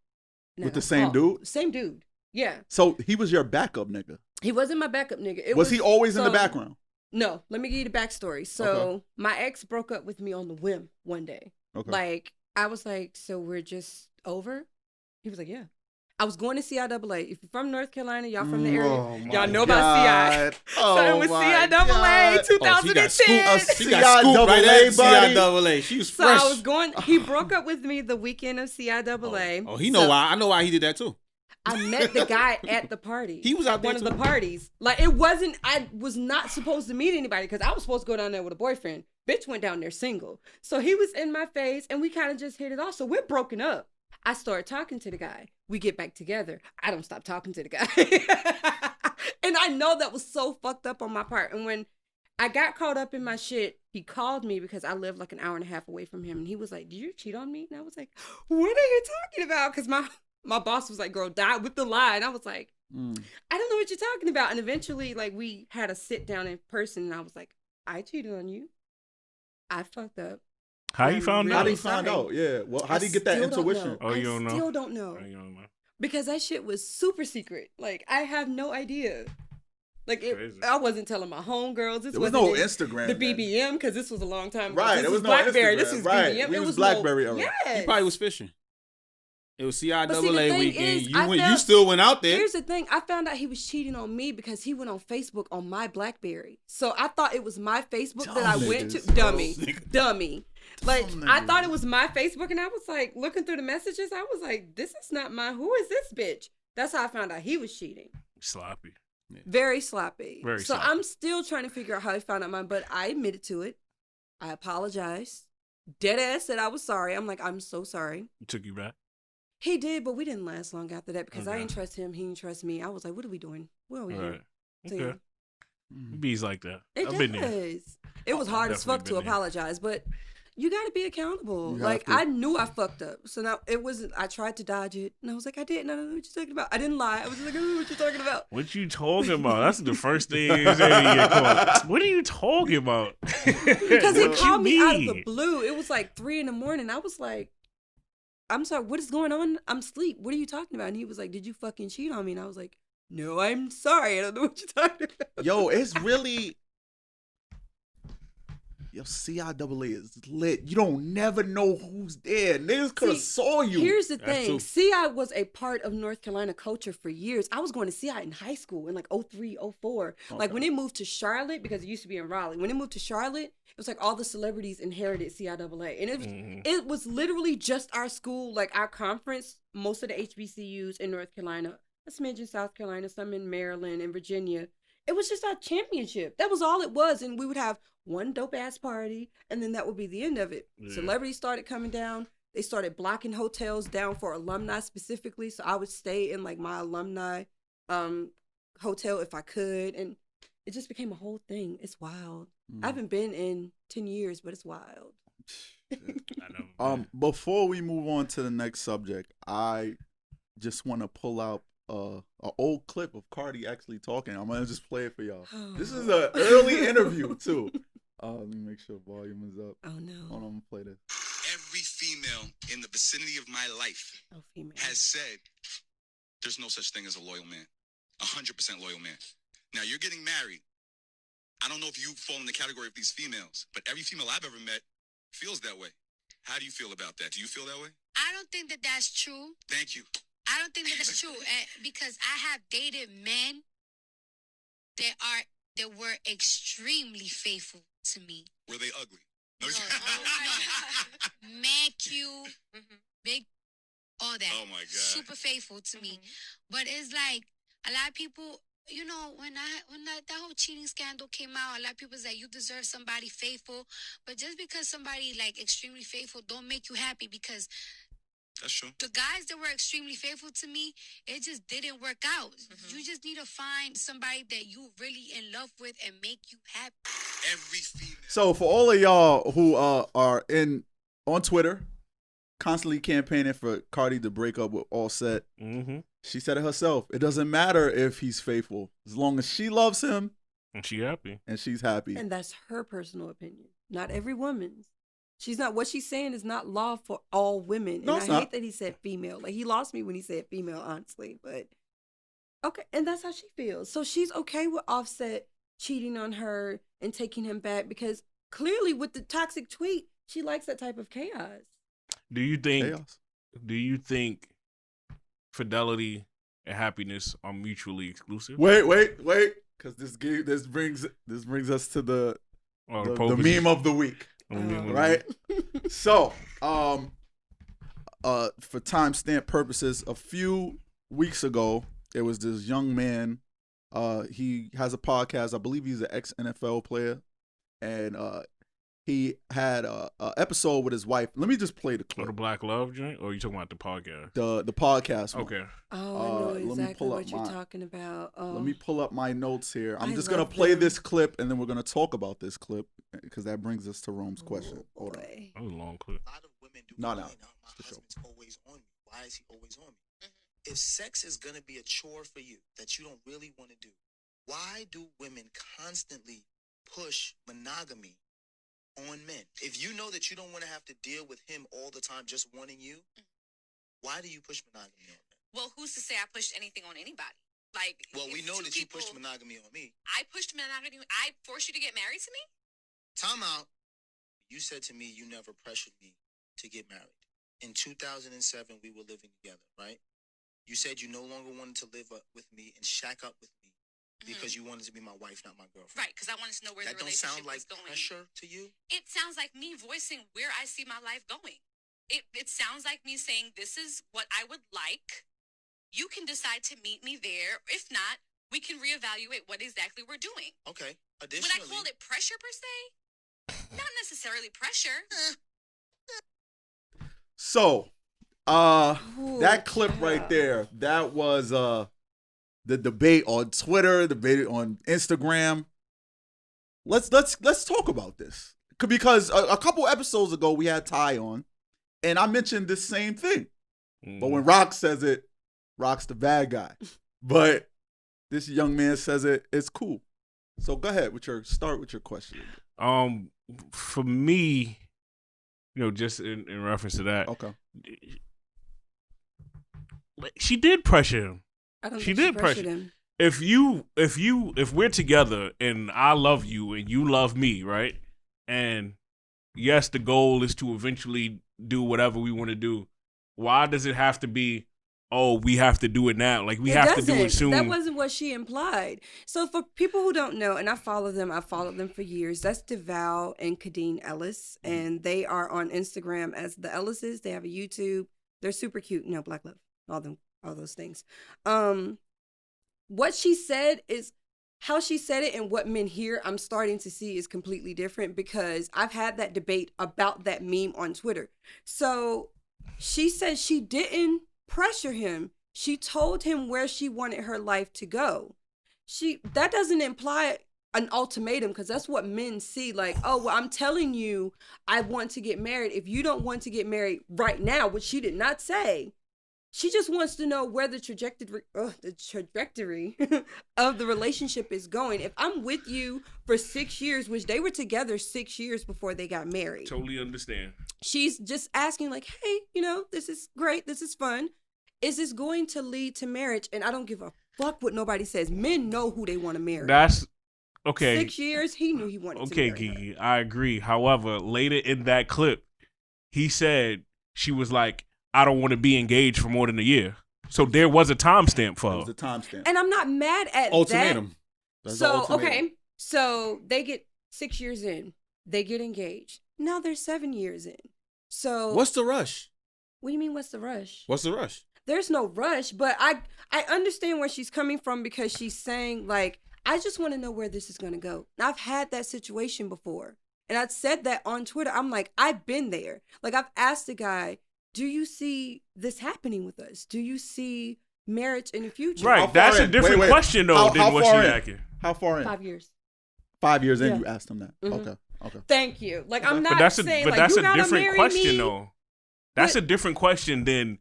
With I the same caught- dude? Same dude. Yeah. So he was your backup nigga. He wasn't my backup nigga. It Was he always in the so- background? No, let me give you the backstory. So Okay. my ex broke up with me on the whim one day. Okay. Like, I was like, so we're just over? He was like, yeah. I was going to CIAA. If you're from North Carolina, y'all from the area, y'all know about CI. Oh, So it was CIAA God. 2010. She got scooped right at buddy. CIAA. She was So fresh. I was going, he broke up with me the weekend of CIAA. Oh, he know So why. I know why he did that too. I met the guy at the party. He was out at there one too. of the parties. Like, it wasn't, I was not supposed to meet anybody because I was supposed to go down there with a boyfriend. Bitch went down there single. So he was in my face and we kind of just hit it off. So we're broken up. I start talking to the guy. We get back together. I don't stop talking to the guy. And I know that was so fucked up on my part. And when I got caught up in my shit, he called me because I lived like an hour and a half away from him. And he was like, "Did you cheat on me?" And I was like, "What are you talking about?" Because my boss was like, "Girl, die with the lie." And I was like, I don't know what you're talking about. And eventually, like, we had a sit down in person, and I was like, "I cheated on you. I fucked up." How you I'm found How out? did he really find sorry. out? Yeah. Well, how I did he get that still don't intuition? know. Oh, you don't know? I still don't know. You don't know. Because that shit was super secret. Like, I have no idea. Like, Crazy. I wasn't telling my homegirls. This There was wasn't no in Instagram. the then. BBM, because this was a long time ago. Right, This there was was no BlackBerry. This Instagram. was Right, BBM. we It was was BlackBerry no, era. yes. He probably was fishing. It was But see, the CIAA thing weekend. is, You I went. You felt- still went out there. Here's the thing. I found out he was cheating on me because he went on Facebook on my BlackBerry. So I thought it was my Facebook that I Dumb went to. niggas, bro. Dummy. Like, Dumb I niggas. thought it was my Facebook, and I was like, looking through the messages, I was like, this is not my, who is this bitch? That's how I found out he was cheating. Sloppy. Very sloppy. Very so sloppy. I'm still trying to figure out how he found out mine, but I admitted to it. I apologized. Dead ass said I was sorry. I'm like, I'm so sorry. Took you back. He did, but we didn't last long after that because I Okay. didn't trust him. He didn't trust me. I was like, what are we doing? What are we All doing? right. So, Okay. yeah. Bees like that. It I've been there. does. It was hard as fuck to Definitely been there. apologize, but You got to be accountable. You Like, have to. I knew I fucked up. So now it wasn't, I tried to dodge it. And I was like, I didn't. I don't know what you're talking about. I didn't lie. I was just like, I don't know what you're talking about. What you talking about? That's the first thing you say when you get caught. What are you talking about? Because he What called you me out of the mean? blue. It was like 3 a.m. I was like, I'm sorry, what is going on? I'm asleep. What are you talking about? And he was like, did you fucking cheat on me? And I was like, no, I'm sorry. I don't know what you're talking about. Yo, it's really. Yo, CIAA is lit. You don't never know who's there. Niggas could have See, saw you. Here's the That's thing. true. CI was a part of North Carolina culture for years. I was going to CI in high school in like 03, 04. Like when it moved to Charlotte, because it used to be in Raleigh. When it moved to Charlotte, it was like all the celebrities inherited CIAA. And it was literally just our school, like our conference, most of the HBCUs in North Carolina, a smidge in South Carolina, some in Maryland and Virginia. It was just our championship. That was all it was. And we would have one dope ass party, and then that would be the end of it. Yeah. Celebrities started coming down. They started blocking hotels down for alumni specifically. So I would stay in like my alumni hotel if I could. And it just became a whole thing. It's wild. I haven't been in 10 years, but it's wild. I know. Before we move on to the next subject, I just want to pull out an old clip of Cardi actually talking. I'm gonna just play it for y'all. This is an early interview too. Let me make sure volume is up. Oh no. Hold on, I'm gonna play this. Every female in the vicinity of my life Oh, female. has said there's no such thing as a loyal man. 100% loyal man. Now you're getting married. I don't know if you fall in the category of these females, but every female I've ever met feels that way. How do you feel about that? Do you feel that way? I don't think that that's true. Thank you. I don't think that that's true because I have dated men that were extremely faithful to me. Were they ugly? No, man cute, big, all that. Oh my God. Super faithful to me. But it's like a lot of people, you know, when that whole cheating scandal came out, a lot of people say you deserve somebody faithful. But just because somebody like extremely faithful don't make you happy, because That's true. the guys that were extremely faithful to me, it just didn't work out. You just need to find somebody that you really in love with and make you happy. Every female. So for all of y'all who are on Twitter, constantly campaigning for Cardi to break up with Offset, she said it herself. It doesn't matter if he's faithful, as long as she loves him And she happy. and she's happy. And that's her personal opinion, not every woman's. She's not, what she's saying is not law for all women. No, And it's I not. hate that he said female. Like, he lost me when he said female, honestly. But, okay. And that's how she feels. So she's okay with Offset cheating on her and taking him back because clearly with the toxic tweet, she likes that type of chaos. Do you think? Chaos. Do you think fidelity and happiness are mutually exclusive? Wait, because this brings us to the Or the opposite? meme of the week. Right? So, for timestamp purposes, a few weeks ago, there was this young man. He has a podcast. I believe he's an ex-NFL player. And he had a episode with his wife. Let me just play the Or the clip. Black Love joint? Or are you talking about the podcast? The podcast one. Okay. Oh, I know let me exactly pull up what you're my- talking about. Oh. Let me pull up my notes here. I'm I just going to love play them. this clip, and then we're going to talk about this clip, because that brings us to Rome's question. Oh, Hold on. boy. That was a long clip. A lot of women do. No. complain, "Oh, my It's the show. husband's always on me. Why is he always on me?" If sex is gonna be a chore for you that you don't really want to do, why do women constantly push monogamy on men? If you know that you don't want to have to deal with him all the time, just wanting you, why do you push monogamy on men? Well, who's to say I pushed anything on anybody? Like, Well, we if know two that you pushed people- monogamy on me. I pushed monogamy. I forced you to get married to me. Time out. You said to me you never pressured me to get married. In 2007, we were living together, right? You said you no longer wanted to live with me and shack up with me because you wanted to be my wife, not my girlfriend. Right, because I wanted to know where That the don't relationship sound like was going. pressure to you? It sounds like me voicing where I see my life going. It sounds like me saying, this is what I would like. You can decide to meet me there. If not, we can reevaluate what exactly we're doing. Okay. Would Additionally, I call it pressure per se? Not necessarily pressure. So, Ooh, that clip right there, that was the debate on Twitter, debate on Instagram. Let's talk about this, because a couple episodes ago we had Ty on, and I mentioned this same thing. But when Roc says it, Roc's the bad guy. But this young man says it's cool. So go ahead start with your question. For me, just in reference to that, Okay. She did pressure him. I don't She think she did pressured pressure him. If we're together and I love you and you love me, right? And yes, the goal is to eventually do whatever we want to do. Why does it have to be, we have to do it now? Like we have to do it soon. That wasn't what she implied. So for people who don't know, and I followed them for years. That's DeVal and Kadeen Ellis, and they are on Instagram as the Ellises. They have a YouTube. They're super cute. Black love, all those things. What she said is how she said it, and what men hear, I'm starting to see is completely different, because I've had that debate about that meme on Twitter. So she said she didn't pressure him. She told him where she wanted her life to go. That doesn't imply an ultimatum, because that's what men see. Like, I'm telling you, I want to get married. If you don't want to get married right now, which she did not say, she just wants to know where the trajectory of the relationship is going. If I'm with you for 6 years, which they were together 6 years before they got married. Totally understand. She's just asking like, hey, this is great. This is fun. Is this going to lead to marriage? And I don't give a fuck what nobody says. Men know who they want to marry. That's okay. 6 years, he knew he wanted to marry her. Keke, I agree. However, later in that clip, he said she was like, I don't want to be engaged for more than a year. So there was a timestamp for her. There was a timestamp. And I'm not mad at ultimatum. That. So, okay. So they get 6 years in. They get engaged. Now they're 7 years in. So what's the rush? What do you mean, what's the rush? What's the rush? There's no rush, but I understand where she's coming from, because she's saying, like, I just want to know where this is going to go. And I've had that situation before. And I'd said that on Twitter. I'm like, I've been there. Like, I've asked the guy, do you see this happening with us? Do you see marriage in the future? Right. That's a different question, though, than what she's asking. How far in? 5 years. 5 years in, you asked him that. Mm-hmm. Okay. Thank you. Like, I'm not saying, but like, that's you a gotta different marry question, me. though. That's a different question than,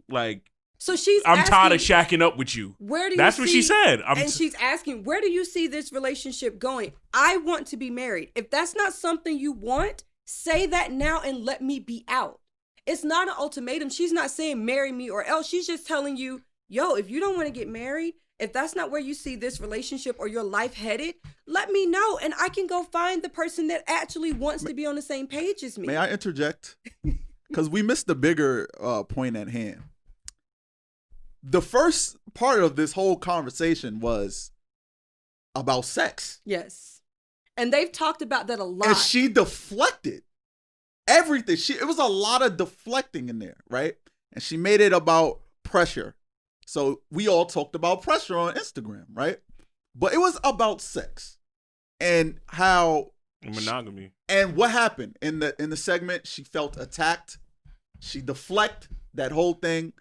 like, so she's I'm asking, tired of shacking up with you. Where do you That's see, what she said. And she's asking, where do you see this relationship going? I want to be married. If that's not something you want, say that now and let me be out. It's not an ultimatum. She's not saying marry me or else. She's just telling you, if you don't want to get married, if that's not where you see this relationship or your life headed, let me know, and I can go find the person that actually wants to be on the same page as me. May I interject? Because we missed the bigger point at hand. The first part of this whole conversation was about sex. Yes. And they've talked about that a lot. And she deflected everything. It was a lot of deflecting in there, right? And she made it about pressure. So we all talked about pressure on Instagram, right? But it was about sex and how monogamy. And what happened in the segment? She felt attacked. She deflected that whole thing,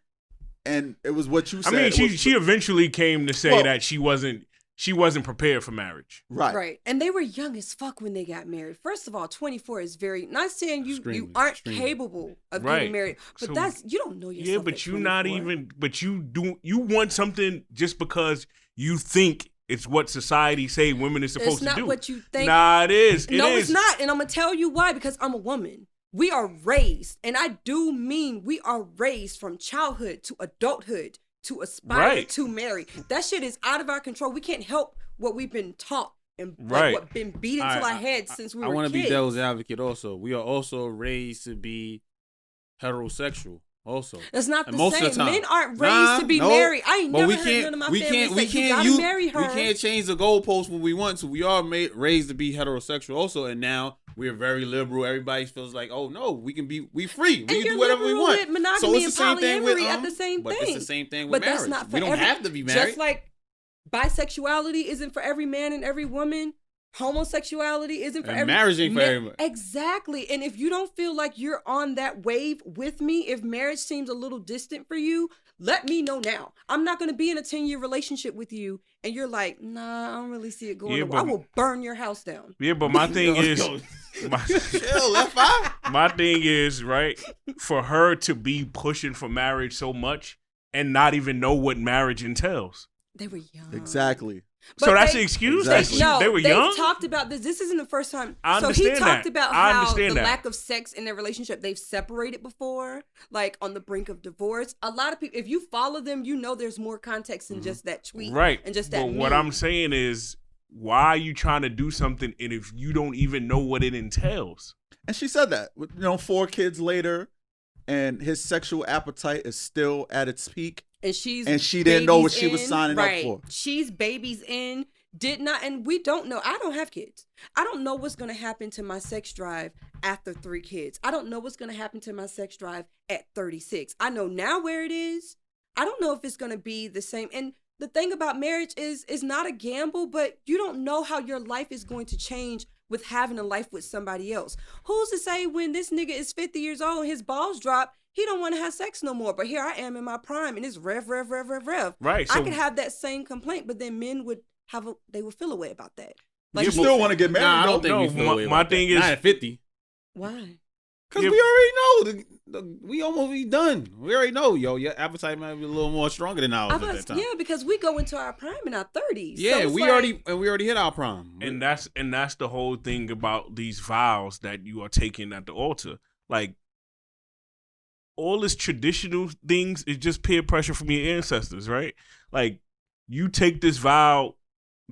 and it was what you said. I mean, she eventually came to say that she wasn't prepared for marriage. Right. And they were young as fuck when they got married. First of all, 24 is very, not saying you aren't capable of getting married, but so, you don't know yourself. Yeah, but you're not even, but you want something just because you think it's what society say women are supposed to do. It's not what you think. Nah, it is. It's not. And I'm going to tell you why, because I'm a woman. We are raised, and I do mean we are raised from childhood to adulthood to aspire to marry. That shit is out of our control. We can't help what we've been taught and what been beat into our heads since we were kids. I want to be devil's advocate also. We are also raised to be heterosexual also. That's not the same. Of the time. Men aren't raised to be married. I ain't never heard none of my family say you gotta marry her. We can't change the goalposts when we want to. We are raised to be heterosexual also, and now we're very liberal. Everybody feels like, oh no, we free. We can do whatever we want. With monogamy so it's the and polyamory at the same thing. But it's the same thing with marriage. That's not for we don't have to be married. Just like bisexuality isn't for every man and every woman. Homosexuality isn't for every marriage ain't for everyone. Exactly. And if you don't feel like you're on that wave with me, if marriage seems a little distant for you, let me know now. I'm not going to be in a 10-year relationship with you and you're like, nah, I don't really see it going. I will burn your house down. Yeah, but my thing is, Chill, F5. My thing is, right, for her to be pushing for marriage so much and not even know what marriage entails. They were young. Exactly. But So that's the excuse? Exactly. They were young? They've talked about this. This isn't the first time. I So he understand talked that. about I how understand the that. lack of sex in their relationship, they've separated before, like on the brink of divorce. A lot of people, if you follow them, you know there's more context than just that tweet. Right. And just that But meme. what I'm saying is, why are you trying to do something and if you don't even know what it entails? And she said that, 4 kids later, and his sexual appetite is still at its peak. And she didn't know what she was signing up right. for. She's babies in, did not, and we don't know. I don't have kids. I don't know what's going to happen to my sex drive after 3 kids. I don't know what's going to happen to my sex drive at 36. I know now where it is. I don't know if it's going to be the same. And the thing about marriage is it's not a gamble, but you don't know how your life is going to change with having a life with somebody else. Who's to say when this nigga is 50 years old and his balls drop, he don't want to have sex no more. But here I am in my prime and it's rev. Right. I So, could have that same complaint, but then men would they would feel a way about that. You still want to get married? Nah, I don't though? think we No, feel away my about thing that. is- Not at 50. Why? Because Yeah. we already know. We almost be done. We already know, yo. Your appetite might be a little more stronger than ours at that time. Yeah, because we go into our prime in our 30s. Yeah, So it's we like, already hit our prime. and that's the whole thing about these vows that you are taking at the altar. Like, all this traditional things is just peer pressure from your ancestors, right? Like, you take this vow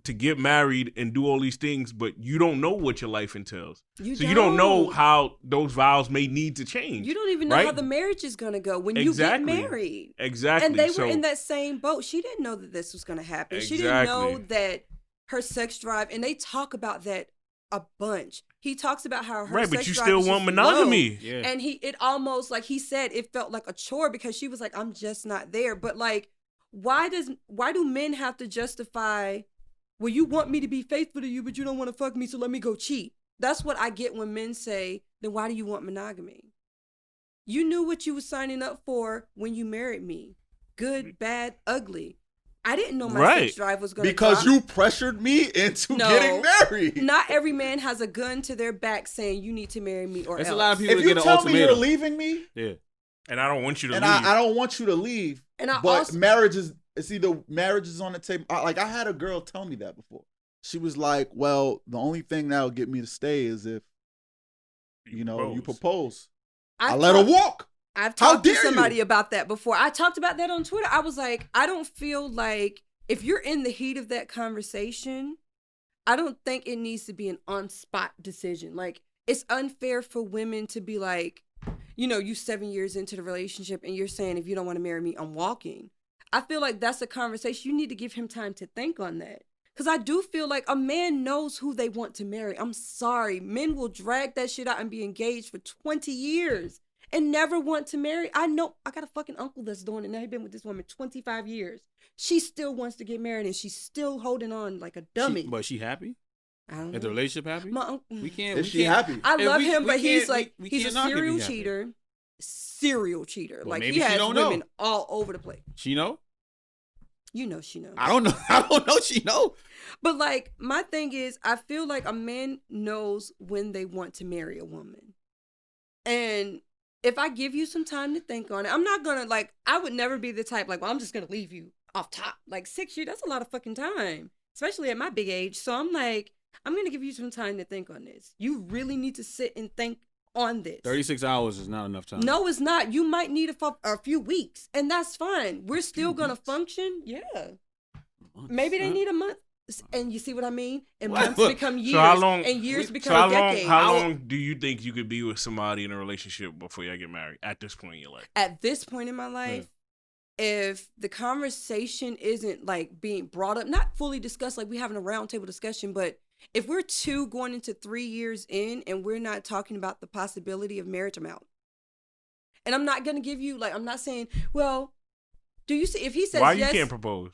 to get married and do all these things, but you don't know what your life entails. So you don't know how those vows may need to change. You don't even know right? how the marriage is going to go when Exactly. you get married. Exactly. And they So- were in that same boat. She didn't know that this was going to happen. She didn't know Exactly. that her sex drive, and they talk about that a bunch. He talks about how her right, sex but you drive still is want just monogamy. low. Yeah. And it almost, like he said, it felt like a chore because she was like, I'm just not there. But like, why do men have to justify, well, you want me to be faithful to you, but you don't want to fuck me, so let me go cheat. That's what I get when men say, then why do you want monogamy? You knew what you were signing up for when you married me. Good, bad, ugly. I didn't know my sex drive was going to because you pressured me into getting married. Not every man has a gun to their back saying you need to marry me or There's else. a lot of people If that you get an tell me you're ultimatum. leaving me, Yeah. And I don't want you to and leave. I don't want you to leave, And I but also- marriage is either marriage is on the table. I had a girl tell me that before. She was like, "Well, the only thing that'll get me to stay is if you propose." I let her walk. I've How talked to dare somebody you? about that before. I talked about that on Twitter. I was like, I don't feel like if you're in the heat of that conversation, I don't think it needs to be an on-spot decision. Like, it's unfair for women to be like, you 7 years into the relationship and you're saying, if you don't want to marry me, I'm walking. I feel like that's a conversation. You need to give him time to think on that. Because I do feel like a man knows who they want to marry. I'm sorry. Men will drag that shit out and be engaged for 20 years and never want to marry. I know. I got a fucking uncle that's doing it now. He's been with this woman 25 years. She still wants to get married and she's still holding on like a dummy. But she happy? I don't know. Is the relationship happy? My uncle, We can't. Is we she can't- happy? I If love we- him, we but he's can't- like, we he's a can't knock if serial he's happy. cheater. Serial cheater. Well, Like, maybe he she has don't know. women all over the place. She know? You know she knows. I don't know. I don't know. She know. But like, my thing is, I feel like a man knows when they want to marry a woman. And if I give you some time to think on it, I'm not gonna I would never be the type well, I'm just gonna leave you off top. 6 years, that's a lot of fucking time, especially at my big age. So I'm like, I'm gonna give you some time to think on this. You really need to sit and think on this. 36 hours is not enough time. No, it's not. You might need a few weeks, and that's fine. We're still gonna function. Yeah. Maybe they need a month. And you see what I mean? And What? months become years, So how long? and years so become how decades. How long do you think you could be with somebody in a relationship before y'all get married? At this point in your life, At this point in my life, if the conversation isn't being brought up, not fully discussed, like we having a roundtable discussion, but if we're going into 3 years in and we're not talking about the possibility of marriage, I'm out. And I'm not gonna give you I'm not saying, well, do you see if he says why yes, you can't propose?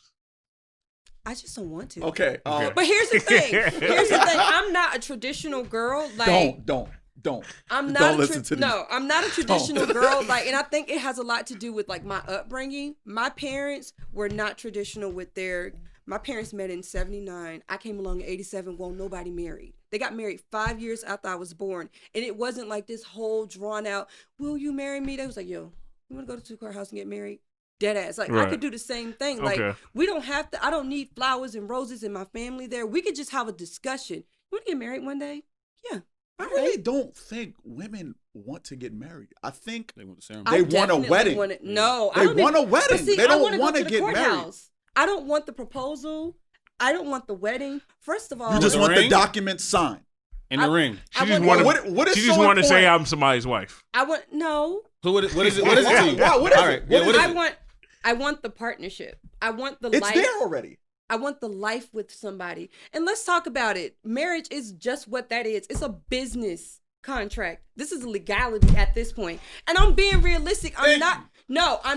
I just don't want to. Okay. But here's the thing. I'm not a traditional girl. Don't. I'm not Don't listen to these. No, I'm not a traditional girl. And I think it has a lot to do with my upbringing. My parents were not traditional with their My parents met in 79. I came along in 87. Won't nobody married. They got married 5 years after I was born. And it wasn't like this whole drawn out, will you marry me? They was like, yo, you want to go to the courthouse and get married? Dead ass. Like, I could do the same thing. Like, we don't have to, I don't need flowers and roses in my family there. We could just have a discussion. You want to get married one day? Yeah. I really don't think women want to get married. I think they want the ceremony. They want a wedding. No, they want a wedding. See, they don't want to get married. I don't want the proposal. I don't want the wedding. First of all, you just want the document signed. In the ring. She just want to say I'm somebody's wife. No. So what is it? What is it to you? What is it? What is it? I want the partnership. I want the life. It's there already. I want the life with somebody. And let's talk about it. Marriage is just what that is. It's a business contract. This is legality at this point. And I'm being realistic. I'm not. No, I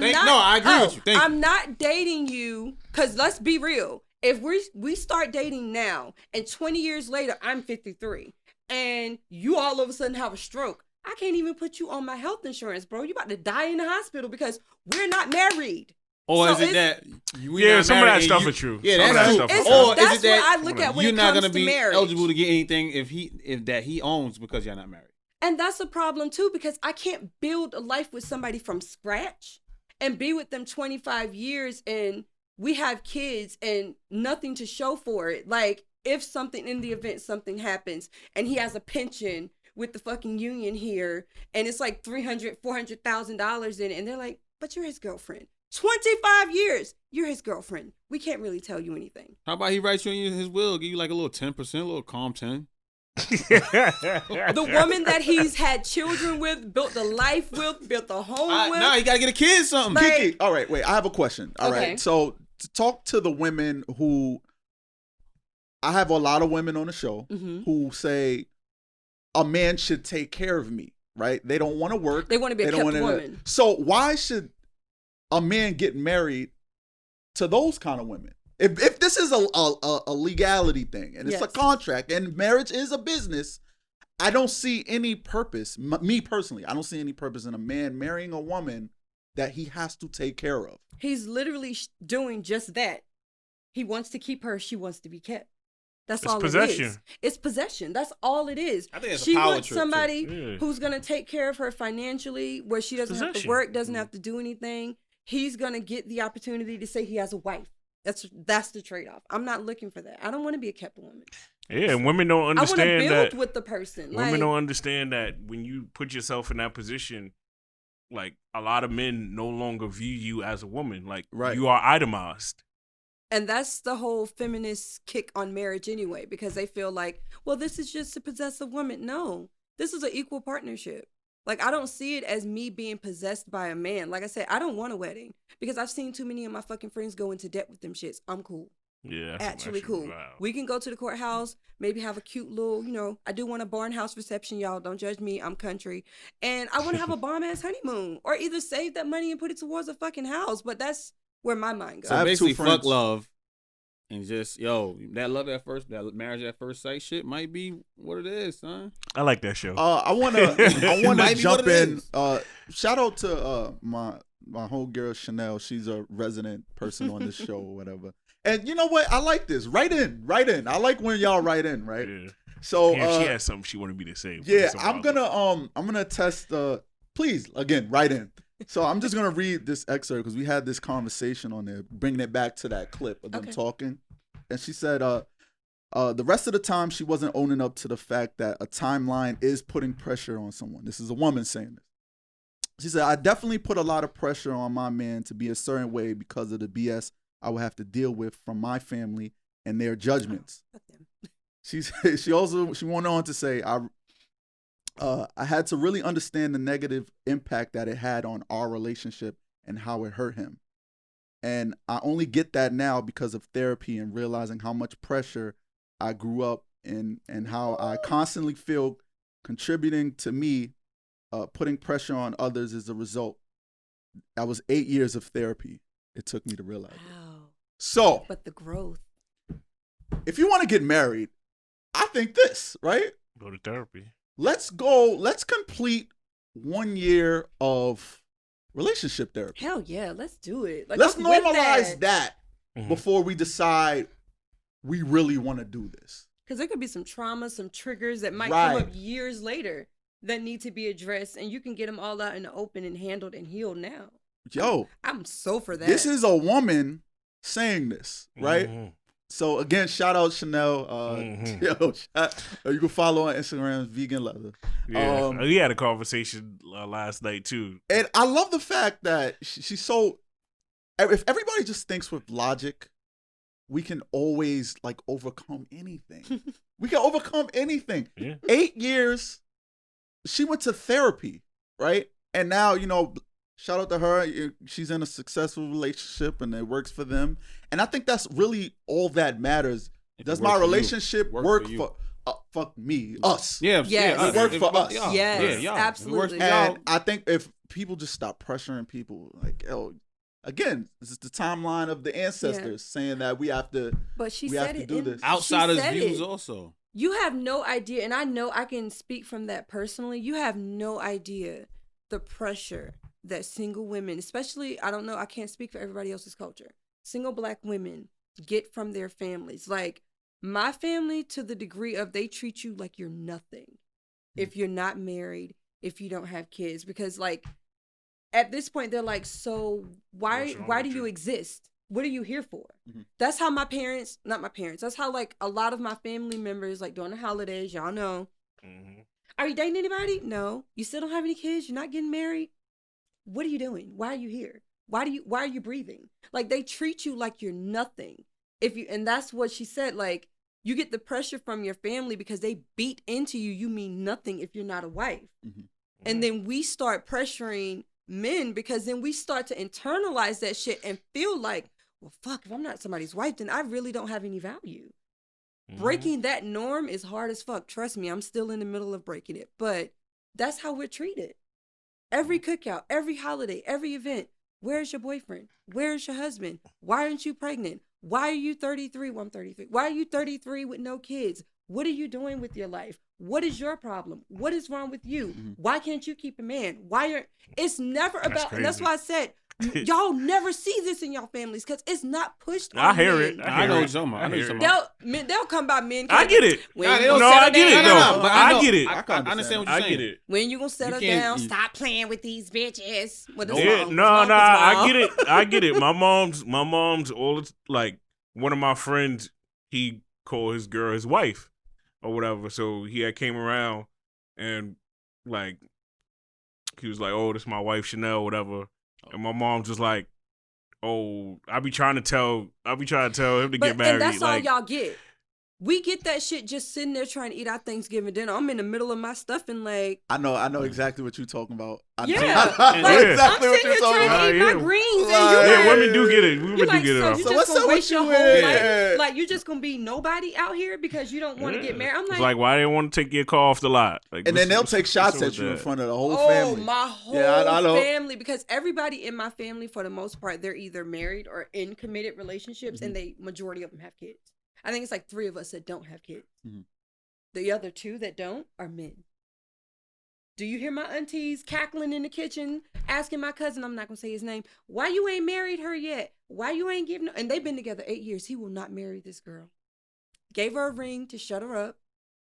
agree with you. I'm not dating you because let's be real. If we start dating now and 20 years later, I'm 53 and you all of a sudden have a stroke, I can't even put you on my health insurance, bro. You about to die in the hospital because we're not married. Or is it that some of that stuff is true. Yeah, that's true. Or is it that I look at when you're it not comes going to be marriage. eligible to get anything if he owns because you're not married? And that's a problem too because I can't build a life with somebody from scratch and be with them 25 years and we have kids and nothing to show for it. Like if something in the event something happens and he has a pension with the fucking union here and it's like $400,000 in it and they're like, but you're his girlfriend. 25 years, you're his girlfriend. We can't really tell you anything. How about he writes you in his will, give you like a little 10%, a little calm 10? The woman that he's had children with, built the life with, built the home with. No, you gotta get a kid something. Like, Keke, all right, wait, I have a question. All right, so to talk to the women who, I have a lot of women on the show who say a man should take care of me, right? They don't want to work. They want to be a kept woman. So why should a man get married to those kind of women? If this is a legality thing and it's a contract and marriage is a business, I don't see any purpose. Me personally, I don't see any purpose in a man marrying a woman that he has to take care of. He's literally doing just that. He wants to keep her. She wants to be kept. That's all possession. It is. It's possession. That's all it is. I think it's she a power wants trip somebody who's going to take care of her financially, where she doesn't have to work, doesn't have to do anything. He's going to get the opportunity to say he has a wife. That's the trade-off. I'm not looking for that. I don't want to be a kept woman. Yeah, and women don't understand I want to build that with the person. Women don't understand that when you put yourself in that position, like a lot of men no longer view you as a woman. Like you are itemized. And that's the whole feminist kick on marriage anyway, because they feel like, well, this is just to possess a woman. No, this is an equal partnership. Like, I don't see it as me being possessed by a man. Like I said, I don't want a wedding because I've seen too many of my fucking friends go into debt with them shits. I'm cool. Yeah. Actually cool. Wow. We can go to the courthouse, maybe have a cute little, I do want a barn house reception, y'all. Don't judge me. I'm country. And I want to have a bomb-ass honeymoon or either save that money and put it towards a fucking house. But that's where my mind goes. So basically, fuck love. And just, that love at first, that marriage at first sight shit might be what it is, son. I like that show. I wanna jump in. Shout out to my homegirl Chanel. She's a resident person on this show or whatever. And you know what? I like this. Write in. I like when y'all write in, right? Yeah. So she has something she wanted me to say. Yeah, I'm gonna test. Please, again, write in. So I'm just gonna read this excerpt because we had this conversation on there, bringing it back to that clip of them talking. And she said, the rest of the time she wasn't owning up to the fact that a timeline is putting pressure on someone. This is a woman saying this. She said, I definitely put a lot of pressure on my man to be a certain way because of the BS I would have to deal with from my family and their judgments. She went on to say, I had to really understand the negative impact that it had on our relationship and how it hurt him. And I only get that now because of therapy and realizing how much pressure I grew up in and how I constantly feel contributing to me, putting pressure on others as a result. That was 8 years of therapy. It took me to realize it. So, but the growth. If you want to get married, I think this, right? Go to therapy. Let's complete 1 year of relationship therapy. Hell yeah, let's do it. Like, let's normalize that. before we decide we really want to do this. Because there could be some trauma, some triggers that might come up years later that need to be addressed, and you can get them all out in the open and handled and healed now. Yo, I'm so for that. This is a woman saying this, right? So again, shout out Chanel. Yo, you can follow on Instagram, Vegan Leather. Yeah, we had a conversation last night too, and I love the fact that she's so. If everybody just thinks with logic, we can always like overcome anything. We can overcome anything. Yeah. 8 years, she went to therapy, right? And now, shout out to her. She's in a successful relationship and it works for them. And I think that's really all that matters. Does my relationship work for fuck me, us? Yeah, it works for us. Yes, absolutely. And I think if people just stop pressuring people, like, again, this is the timeline of the ancestors saying that we have to. But she said to do this. Outsiders' views also. You have no idea, and I know I can speak from that personally. You have no idea the pressure that single women, especially, I don't know, I can't speak for everybody else's culture, single Black women get from their families. Like, my family, to the degree of they treat you like you're nothing if you're not married, if you don't have kids. Because, like, at this point, they're like, so why do you exist? What are you here for? That's how my parents, not my parents, that's how, like, a lot of my family members, like, during the holidays, y'all know. Are you dating anybody? No. You still don't have any kids? You're not getting married? What are you doing? Why are you here? Why are you breathing? Like, they treat you like you're nothing. And that's what she said, like, you get the pressure from your family because they beat into you mean nothing if you're not a wife. And then we start pressuring men because then we start to internalize that shit and feel like, well, fuck, if I'm not somebody's wife, then I really don't have any value. Breaking that norm is hard as fuck. Trust me, I'm still in the middle of breaking it, but that's how we're treated. Every cookout, every holiday, every event. Where's your boyfriend? Where's your husband? Why aren't you pregnant? Why are you 33? Well, I'm 33. Why are you 33 with no kids? What are you doing with your life? What is your problem? What is wrong with you? Why can't you keep a man? It's never about, and that's why I said, y'all never see this in y'all families because it's not pushed on I hear men. it. I know what you're talking about. They'll come by men. I get it. I get it, though. I get it. I understand what you're saying. I get it. When you gonna settle down, stop playing with these bitches. I get it. My mom's all, like, one of my friends, he called his girl his wife or whatever. So he had came around and, like, he was like, oh, this is my wife, Chanel, whatever. And my mom's just like, oh, I be trying to tell him to get married. And that's all y'all get. We get that shit just sitting there trying to eat our Thanksgiving dinner. I'm in the middle of my stuffing, like. I know exactly what you're talking about. I know exactly what you're talking about. I'm sitting here trying to eat my greens, and women do get it. Women do get it. So you just gonna waste your whole life? Like, you just gonna be nobody out here because you don't want to get married? I'm like, it's like, why they want to take your car off the lot? Like, and then they'll take shots at you in front of the whole family. Oh, my whole family, because everybody in my family, for the most part, they're either married or in committed relationships, and the majority of them have kids. I think it's like 3 of us that don't have kids. The other 2 that don't are men. Do you hear my aunties cackling in the kitchen, asking my cousin, I'm not going to say his name, why you ain't married her yet? Why you ain't giving her? And they've been together 8 years. He will not marry this girl. Gave her a ring to shut her up.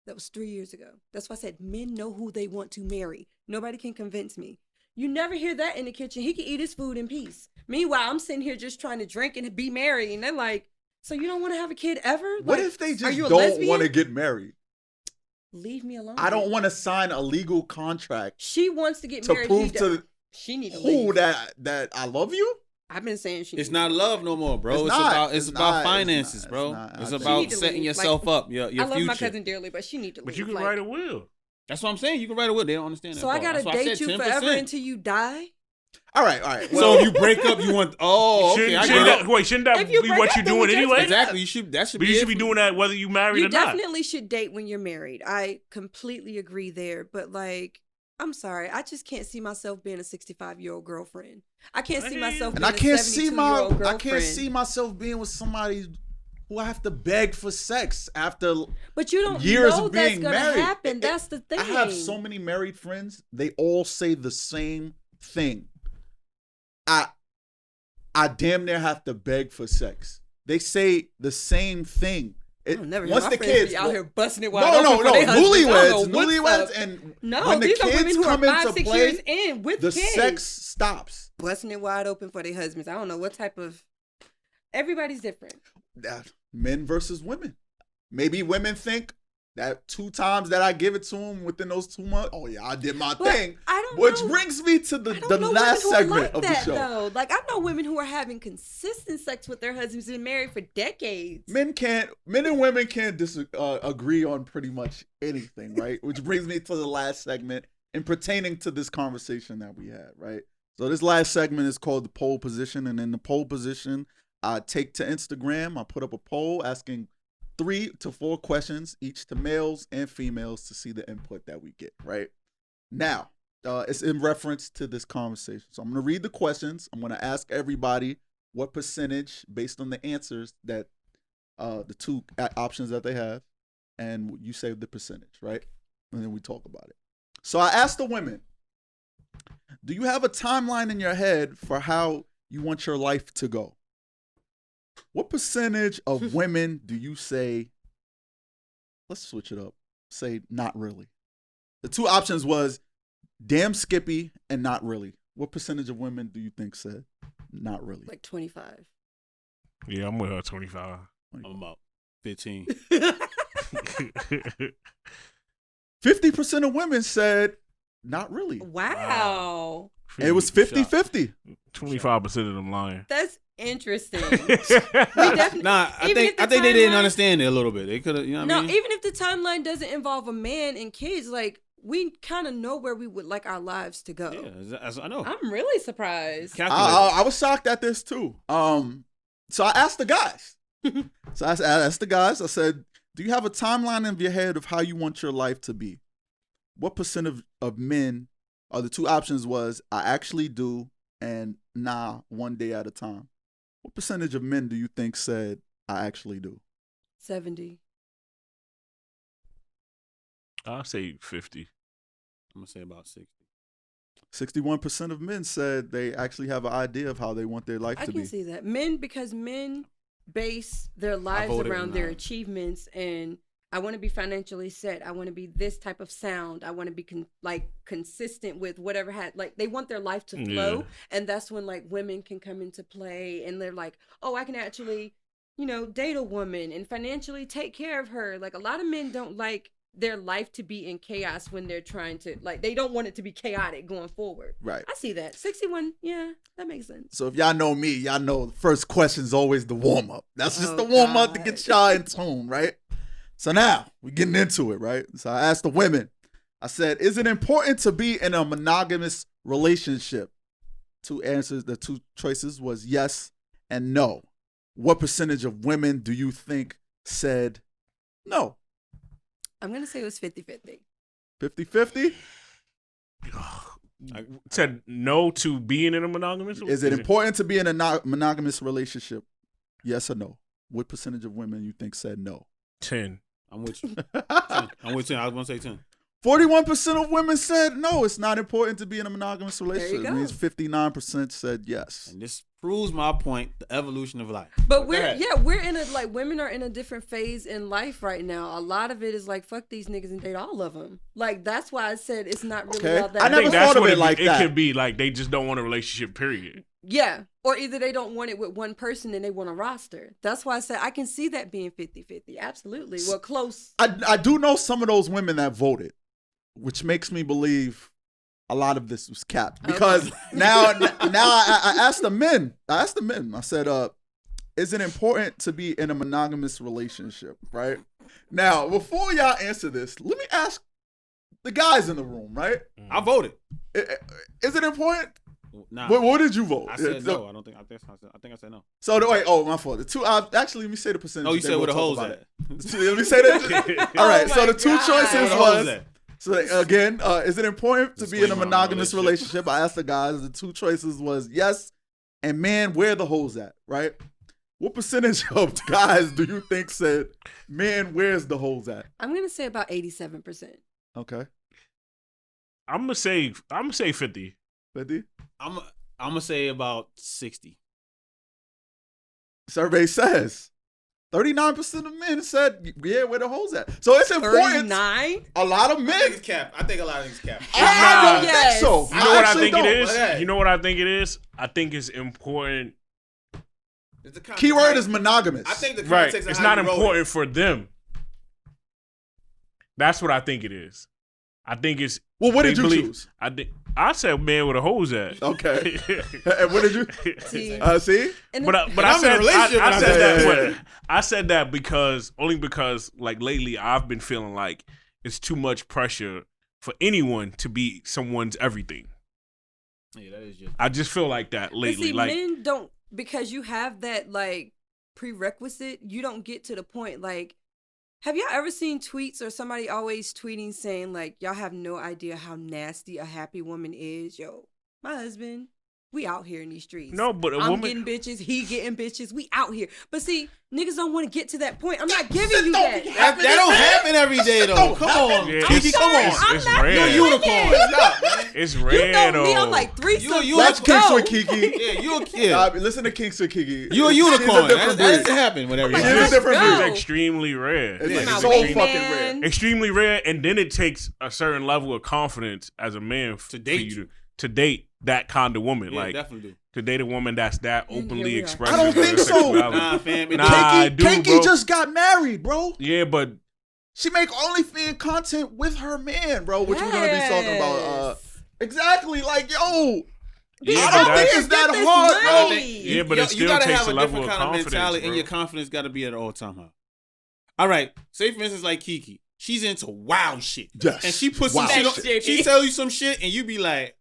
That was 3 years ago. That's why I said men know who they want to marry. Nobody can convince me. You never hear that in the kitchen. He can eat his food in peace. Meanwhile, I'm sitting here just trying to drink and be married. And they're like, so you don't want to have a kid ever? What if they just don't want to get married? Leave me alone. I don't want to sign a legal contract. She wants to get to married. Prove to she need to who leave. that I love you. I've been saying it's not love no more, bro. It's about finances, bro. It's about setting yourself up. Your future. I love my cousin dearly, but she need to leave. But you can write a will. That's what I'm saying. You can write a will. They don't understand that. So I gotta date you forever until you die. All right. Well, so if you break up, you want? Oh, okay. Shouldn't that be what you're doing anyway? Exactly. You should be doing that whether you married or not. You definitely should date when you're married. I completely agree there. But, like, I'm sorry, I just can't see myself being a 65-year-old girlfriend. I can't see myself being a 72-year-old girlfriend. I can't see myself being with somebody who I have to beg for sex after but you don't years know of being that's gonna married. Happen. That's the thing. I have so many married friends. They all say the same thing. I damn near have to beg for sex. they say the same thing. I've never heard Once my the friends kids be out here busting it wide no, open for their husbands. I don't know what's newlyweds, up. and No, when the these are women kids who are come 5, into 6 play, years in with the kids. sex stops. Busting it wide open for their husbands. I don't know what type of. Everybody's different. Men versus women. Maybe women think that 2 times that I give it to them within those 2 months, oh yeah, I did my But thing. I don't Which know. brings me to the I don't know last women who are segment like of the that, show. though. Like, I know women who are having consistent sex with their husbands and been married for decades. Men and women can't agree on pretty much anything, right? Which brings me to the last segment and pertaining to this conversation that we had, right? So this last segment is called the poll position, and in the poll position, I take to Instagram. I put up a poll asking 3 to 4 questions, each to males and females, to see the input that we get, right? Now, it's in reference to this conversation. So I'm going to read the questions. I'm going to ask everybody what percentage, based on the answers that the 2 options that they have, and you say the percentage, right? And then we talk about it. So I asked the women, do you have a timeline in your head for how you want your life to go? What percentage of women do you say, let's switch it up, say not really? The 2 options was damn Skippy and not really. What percentage of women do you think said not really? Like 25. Yeah, I'm with her 25. I'm about 15. 50% of women said not really. Wow. It was 50-50. 25% of them lying. That's interesting. We definitely, Nah, I think they didn't understand it a little bit. They could have, you know what I mean? Even if the timeline doesn't involve a man and kids, like, we kind of know where we would like our lives to go. Yeah, I know. I'm really surprised. I was shocked at this too. So I asked the guys. I asked the guys, I said, do you have a timeline in your head of how you want your life to be? What percent of men, or the 2 options was, I actually do, and nah, one day at a time. What percentage of men do you think said, I actually do? 70. I'll say 50. I'm going to say about 60. 61% of men said they actually have an idea of how they want their life to be. I can see that. Because men base their lives around their achievements, and I want to be financially set. I want to be this type of sound. I want to be consistent with whatever they want their life to flow. Yeah. And that's when like women can come into play, and they're like, oh, I can actually, date a woman and financially take care of her. Like, a lot of men don't like their life to be in chaos when they're trying to, they don't want it to be chaotic going forward. Right. I see that. 61, yeah, that makes sense. So if y'all know me, y'all know the first question is always the warm-up. That's just the warm-up to get y'all in tune, right? So now, we're getting into it, right? So I asked the women, I said, is it important to be in a monogamous relationship? 2 answers, the 2 choices was yes and no. What percentage of women do you think said no? I'm going to say it was 50-50. 50-50? I said no to being in a monogamous relationship. Is it important to be in a monogamous relationship? Yes or no? What percentage of women you think said no? 10. I'm with you. 10. I'm with 10. I was going to say 10. 41% of women said no, it's not important to be in a monogamous relationship. There It you means 59% said yes. And this proves my point, the evolution of life. But we're in a, women are in a different phase in life right now. A lot of it is like, fuck these niggas and date all of them. Like, that's why I said it's not really all that. I never thought of it like that. It could be like they just don't want a relationship, period. Yeah. Or either they don't want it with one person and they want a roster. That's why I said I can see that being 50-50. Absolutely. Well, close. I do know some of those women that voted, which makes me believe a lot of this was capped. Because now I asked the men. I said, is it important to be in a monogamous relationship, right? Now, before y'all answer this, let me ask the guys in the room, right? I voted. Is it important? Nah. What did you vote? I said no. I think I said no. So wait, my fault. The 2 actually, let me say the percentage. Oh, you said where the holes at. Let me say that. All right. So the 2 choices was. So again, is it important to be in a monogamous relationship? I asked the guys. The 2 choices was yes and man, where the holes at? Right. What percentage of guys do you think said, man, where's the holes at? I'm gonna say about 87%. Okay. I'm gonna say 50. 50? I'm gonna say about 60. Survey says 39% of men said, yeah, where the hoes at. So it's important. 39? A lot of I men. think it's cap. I think a lot of things cap. I don't Yes. think so. You know what I actually think it don't. is? Okay. You know what I think it is? I think it's important. It's the context. Keyword is monogamous. I think the Right. context of It's how not you wrote important it. for them. That's what I think it is. I think it's. Well, what did they you believe- choose? I said man with a hose at. Okay. And what did you See? see? And But the- I I'm in a said relationship I and said I that. said- But I said that because like lately I've been feeling like it's too much pressure for anyone to be someone's everything. Yeah, that is just. I just feel like that But lately. see, Like men don't, because you have that like prerequisite, you don't get to the point. Like, have y'all ever seen tweets or somebody always tweeting saying like, y'all have no idea how nasty a happy woman is? Yo, my husband, we out here in these streets. no, but a I'm woman. getting bitches, he getting bitches, we out here. But see, niggas don't want to get to that point. I'm not giving you that. That don't happen every day though. Come on, Yeah, Keke, come on. It's I'm not rare. You're a doing unicorn. it. Stop, man. It's You rare know though. me, I'm like threesome. You That's a- Kinks go. with Keke. Yeah, you a kid. Listen to Kinks with Keke. You a She's unicorn. different That breed. doesn't happen. Whatever. She's you a do. Let's different go. breed. It's extremely rare. It's Like, My it's so wingman. fucking rare. extremely rare, and then it takes a certain level of confidence as a man To date for you you. to date that kind of woman. Yeah, like definitely do. to date a woman that's that And here openly we are. expressive. I don't of her think so. sexuality. Nah, fam. Nah, I do, Keke bro. just got married, bro. Yeah, but She make OnlyFans content with her man, bro, which we're gonna be talking about. Exactly, like yo, yeah, I but don't think that's, it's that hard, bro. yeah, but You- it you still gotta takes have a a level different of kind of confidence, mentality, bro. and your confidence got to be at all time high. All right, say for instance, like Keke, she's into wild shit, Yes, and she puts some wild shit. On, shit. she tell you some shit, and you be like,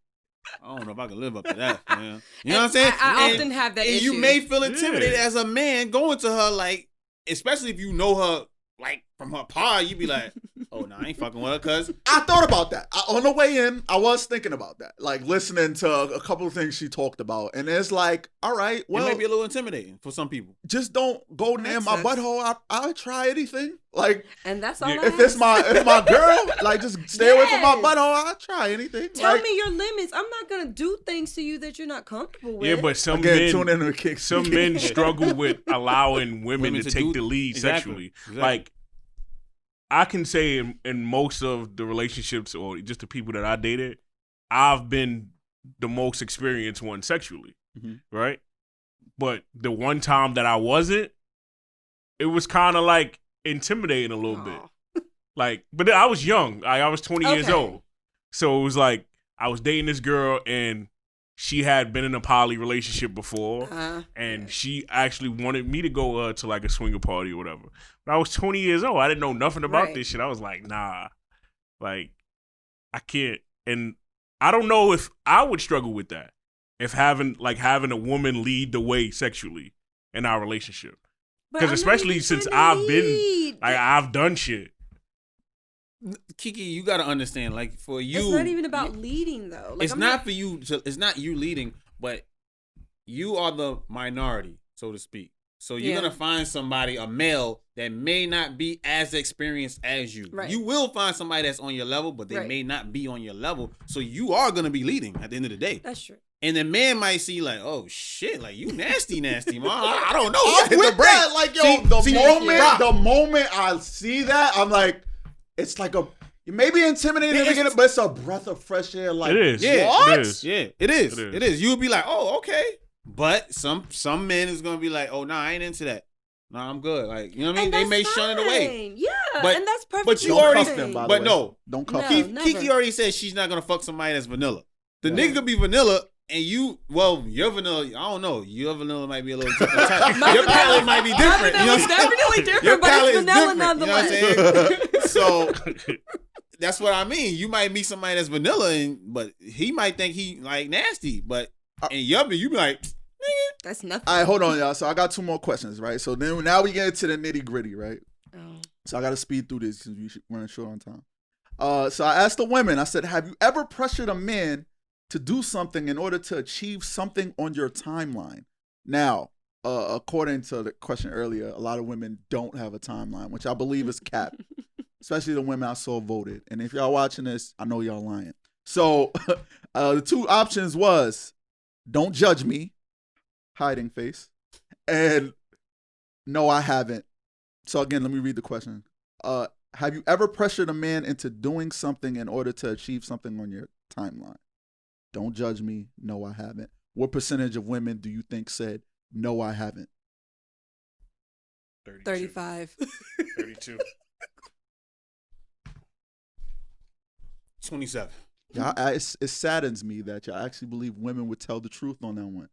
I don't know if I can live up to that, man. You know what I'm saying? I And- often have that and issue. you may feel intimidated Yeah. as a man going to her, like, especially if you know her, like, from her pod, you be like, oh, no, I ain't fucking with her, cuz. I thought about that. On the way in, I was thinking about that. Like listening to a couple of things she talked about. And it's like, all right, well, It may be a little intimidating for some people. just don't go near That my sucks. butthole. I'll try anything. Like And that's all Yeah. I if it's my girl, like just stay away from my Yes. butthole. I'll try anything. Tell like, me your limits. I'm not gonna do things to you that you're not comfortable with. Yeah, but some again, tune men, in to Kinks. some men struggle with allowing women to take do- the lead Exactly. sexually. Exactly. Like, I can say in most of the relationships or just the people that I dated, I've been the most experienced one sexually, Mhm. right? But the one time that I wasn't, it was kind of like intimidating a little bit. Aw. Like, but then I was young. I was 20 years Okay. old. So it was like I was dating this girl and she had been in a poly relationship before. And she actually wanted me to go to like a swinger party or whatever. But I was 20 years old. I didn't know nothing about Right. this shit. I was like, nah, like I can't. And I don't know if I would struggle with that. If having a woman lead the way sexually in our relationship. But 'Cause I'm not especially even since trying to I've been- lead. Like I've done shit. Keke, you gotta understand, like for you, It's not even about leading though. Like, it's I'm not for you. It's not you leading, but you are the minority, so to speak. So you're Yeah. gonna find somebody, a male, that may not be as experienced as you. Right. You will find somebody that's on your level, but they Right. may not be on your level. So you are gonna be leading at the end of the day. That's true. And the man might see like, oh shit, like you nasty, nasty, man. I don't know. I'm Hit with the brake. that. Like yo, See, the moment I see that, I'm like, it's like you may be intimidated in the beginning, but it's a breath of fresh air. Like It is. Yeah, what? It is. Yeah, it is. It is. It is. You would be like, oh, okay. But some men is gonna be like, oh, nah, I ain't into that. Nah, I'm good. Like, you know what I mean? And They may that's shun it away. fine. Yeah, But- and that's perfect. but you Don't already- cuff them, by the But way. no, Don't cuff No. them. never. Keke already said she's not gonna fuck somebody that's vanilla. The Yeah. nigga could be vanilla, and you're vanilla. I don't know. Your vanilla might be a little different type. My Your vanilla- palate might be different. My You know what vanilla's I'm saying? definitely different, Your but palate it's is vanilla different. You know what I'm nonetheless. saying? So that's what I mean. You might meet somebody that's vanilla, but he might think he like nasty. But and you be like, That's nothing. All right, hold on, y'all. So I got 2 more questions, right? So then now we get into the nitty gritty, right? Oh. So I got to speed through this because we're running short on time. So I asked the women, I said, have you ever pressured a man to do something in order to achieve something on your timeline? Now, according to the question earlier, a lot of women don't have a timeline, which I believe is cap, especially the women I saw voted. And if y'all watching this, I know y'all lying. So the 2 options was, don't judge me, hiding face, and No, I haven't. So again, let me read the question. Have you ever pressured a man into doing something in order to achieve something on your timeline? Don't judge me. No, I haven't. What percentage of women do you think said, no, I haven't? 35. 32. 27. Yeah, it saddens me that y'all actually believe women would tell the truth on that one.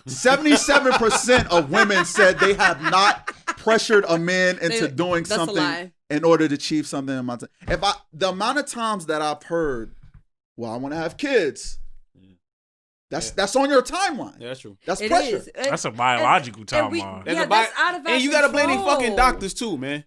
77% of women said they have not pressured a man into doing something in order to achieve something in my time. The amount of times that I've heard, well, I want to have kids. That's on your timeline. Yeah, that's true. That's It pressure. is. That's a biological timeline. That's out of our And you got to blame these control. fucking doctors too, man.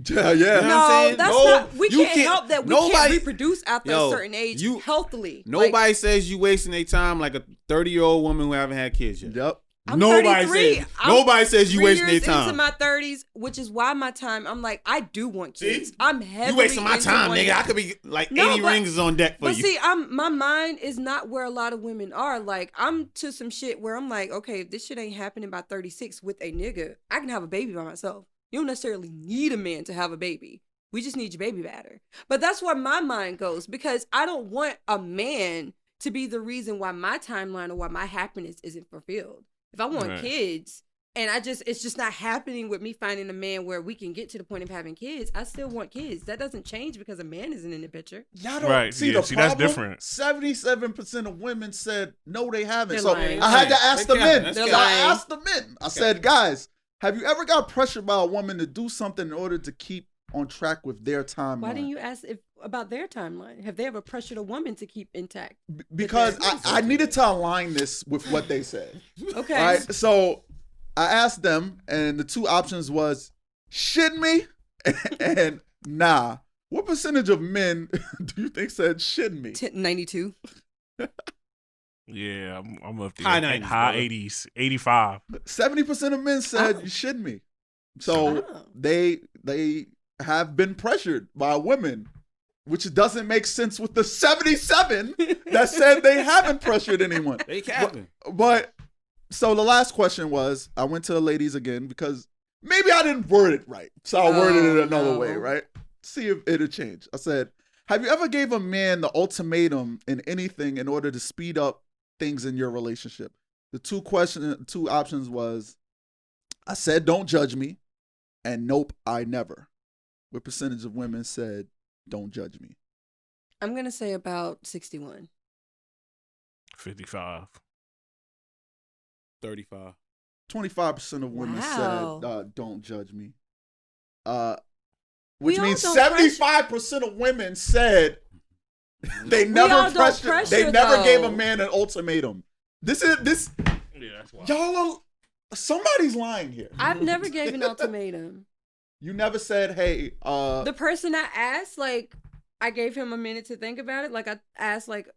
Yeah. You know what I'm No, saying? that's No, not. We you can't help that. We can't reproduce after a certain age healthily. Nobody says you wasting their time like a 30-year-old woman who haven't had kids yet. Yep. I'm Nobody 33. says. Nobody says you wasting their 3 years time. into my 30s, which is why my time. I'm like, I do want kids. See? I'm heavily You wasting my into time, wanting- nigga. I could be like No, 80 but- rings is on deck for But you. see, my mind is not where a lot of women are. Like, I'm to some shit where I'm like, okay, if this shit ain't happening by 36 with a nigga, I can have a baby by myself. You don't necessarily need a man to have a baby. We just need your baby batter. But that's where my mind goes, because I don't want a man to be the reason why my timeline or why my happiness isn't fulfilled. If I want kids and it's just not happening with me finding a man where we can get to the point of having kids, I still want kids. That doesn't change because a man isn't in the picture. Y'all don't see the problem. That's different. 77% of women said no, they haven't. They're So lying. I had to ask the men. That's So lying. I asked the men. I said, guys, have you ever got pressured by a woman to do something in order to keep on track with their timeline? Why didn't you ask about their timeline? Have they ever pressured a woman to keep intact? Because I needed to align this with what they said. Okay. All right. So I asked them, and the two options was shit me and nah. What percentage of men do you think said shit me? 92. Yeah, I'm up there. High 90s, High brother. 80s, 85. 70% of men said you shit me. So they have been pressured by women, which doesn't make sense with the 77 that said they haven't pressured anyone. They capping. But so the last question was, I went to the ladies again because maybe I didn't word it right. So I worded it another way, right? See if it'll change. I said, have you ever gave a man the ultimatum in anything in order to speed up things in your relationship? The two options was, I said, don't judge me, and nope, I never. What percentage of women said, don't judge me? I'm going to say about 61. 55. 35. 25% of women Wow. said, don't judge me. We Which all means don't 75% of women said they never all don't pressured. They pressure, never though. gave a man an ultimatum. This. Yeah, that's why. Y'all are, somebody's lying here. I've never gave an ultimatum. You never said, hey, The person I asked, like, I gave him a minute to think about it. Like, I asked, like,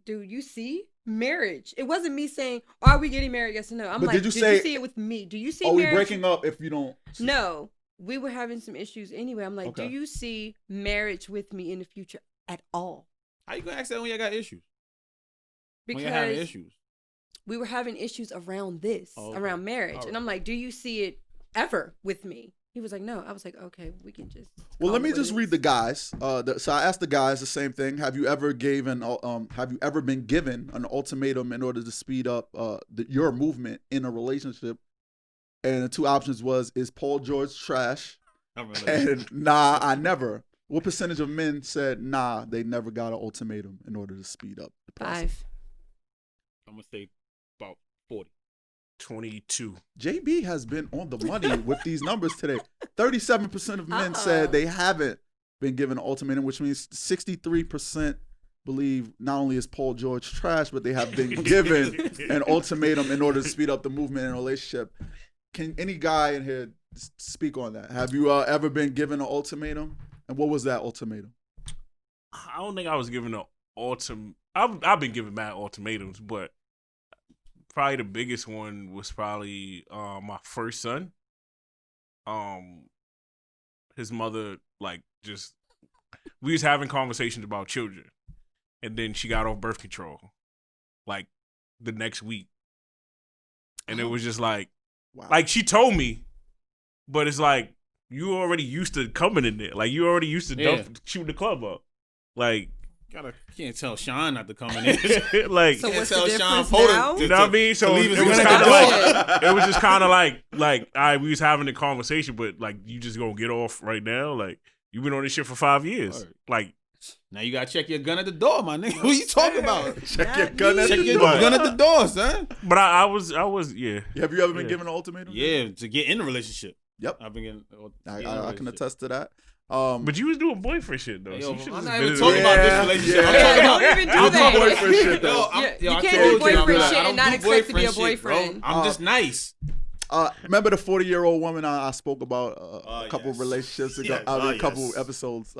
do you see marriage? It wasn't me saying, are we getting married? Yes or no. I'm But like, did you you say- see it with me? Do you see are we marriage? breaking up if you don't? No. We were having some issues anyway. I'm like, Okay. do you see marriage with me in the future at all? How you gonna ask that when you got issues? Because When you're having issues. we were having issues around this, Oh, okay. around marriage. All right. And I'm like, do you see it ever with me? He was like, no. I was like, okay, we can just. Well, call let me it what just it read is. the guys. So I asked the guys the same thing. Have you ever been given an ultimatum in order to speed up your movement in a relationship? And the two options was, is Paul George trash? And nah, I never. What percentage of men said nah, they never got an ultimatum in order to speed up the process? 5. I'm gonna say about 40. 22. JB has been on the money with these numbers today. 37% of men said they haven't been given an ultimatum, which means 63% believe not only is Paul George trash, but they have been given an ultimatum in order to speed up the movement in a relationship. Can any guy in here speak on that? Have you ever been given an ultimatum? And what was that ultimatum? I don't think I was given an ultimatum. I've been given mad ultimatums, but probably the biggest one was probably my first son. His mother, like, just, we was having conversations about children, and then she got off birth control, like, the next week. And it was just like, Wow. like, she told me, but it's like you already used to coming in there. Like you already used to shooting the club up. Like you can't tell Sean not to come in there. like So what's tell the Sean difference Porter now? you know what I mean? So leave it his was gun kind at of the like it was just kind of like all right, we was having a conversation, but like you just gonna get off right now. Like you've been on this shit for 5 years. Word. Like Now you gotta check your gun at the door, my nigga. What you talking about? Check your gun at Check the your door. gun at the door, son. but I was yeah. Have you ever been given an ultimatum? Yeah, to get in a relationship. Yep. I've been getting. I can attest to that. But you was doing boyfriend shit though. Hey, So yo, you should've I'm just not been even in talking it. about this relationship. Yeah. I'm talking about. Don't even do I'll do that. boyfriend shit though. Yo, You I can't told do boyfriend I shit don't and not do expect to be a shit, bro. boyfriend. I'm just nice. Remember the 40-year-old woman I spoke about a couple yes. relationships ago, Yes. a couple Yes. episodes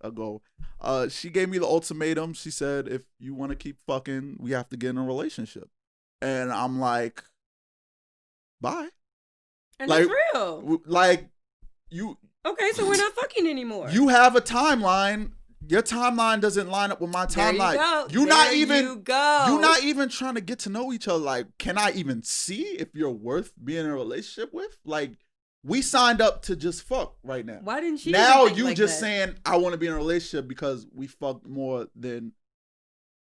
ago. She gave me the ultimatum. She said, if you want to keep fucking, we have to get in a relationship. And I'm like, bye. And Like- it's real. Like, you Okay, so we're not fucking anymore. you have a timeline. Your timeline doesn't line up with my there timeline. you go. You're There not even you go. You're not even trying to get to know each other. Like, can I even see if you're worth being in a relationship with? Like, we signed up to just fuck right now. Why didn't she? Now even think you like just that? saying I want to be in a relationship because we fucked more than.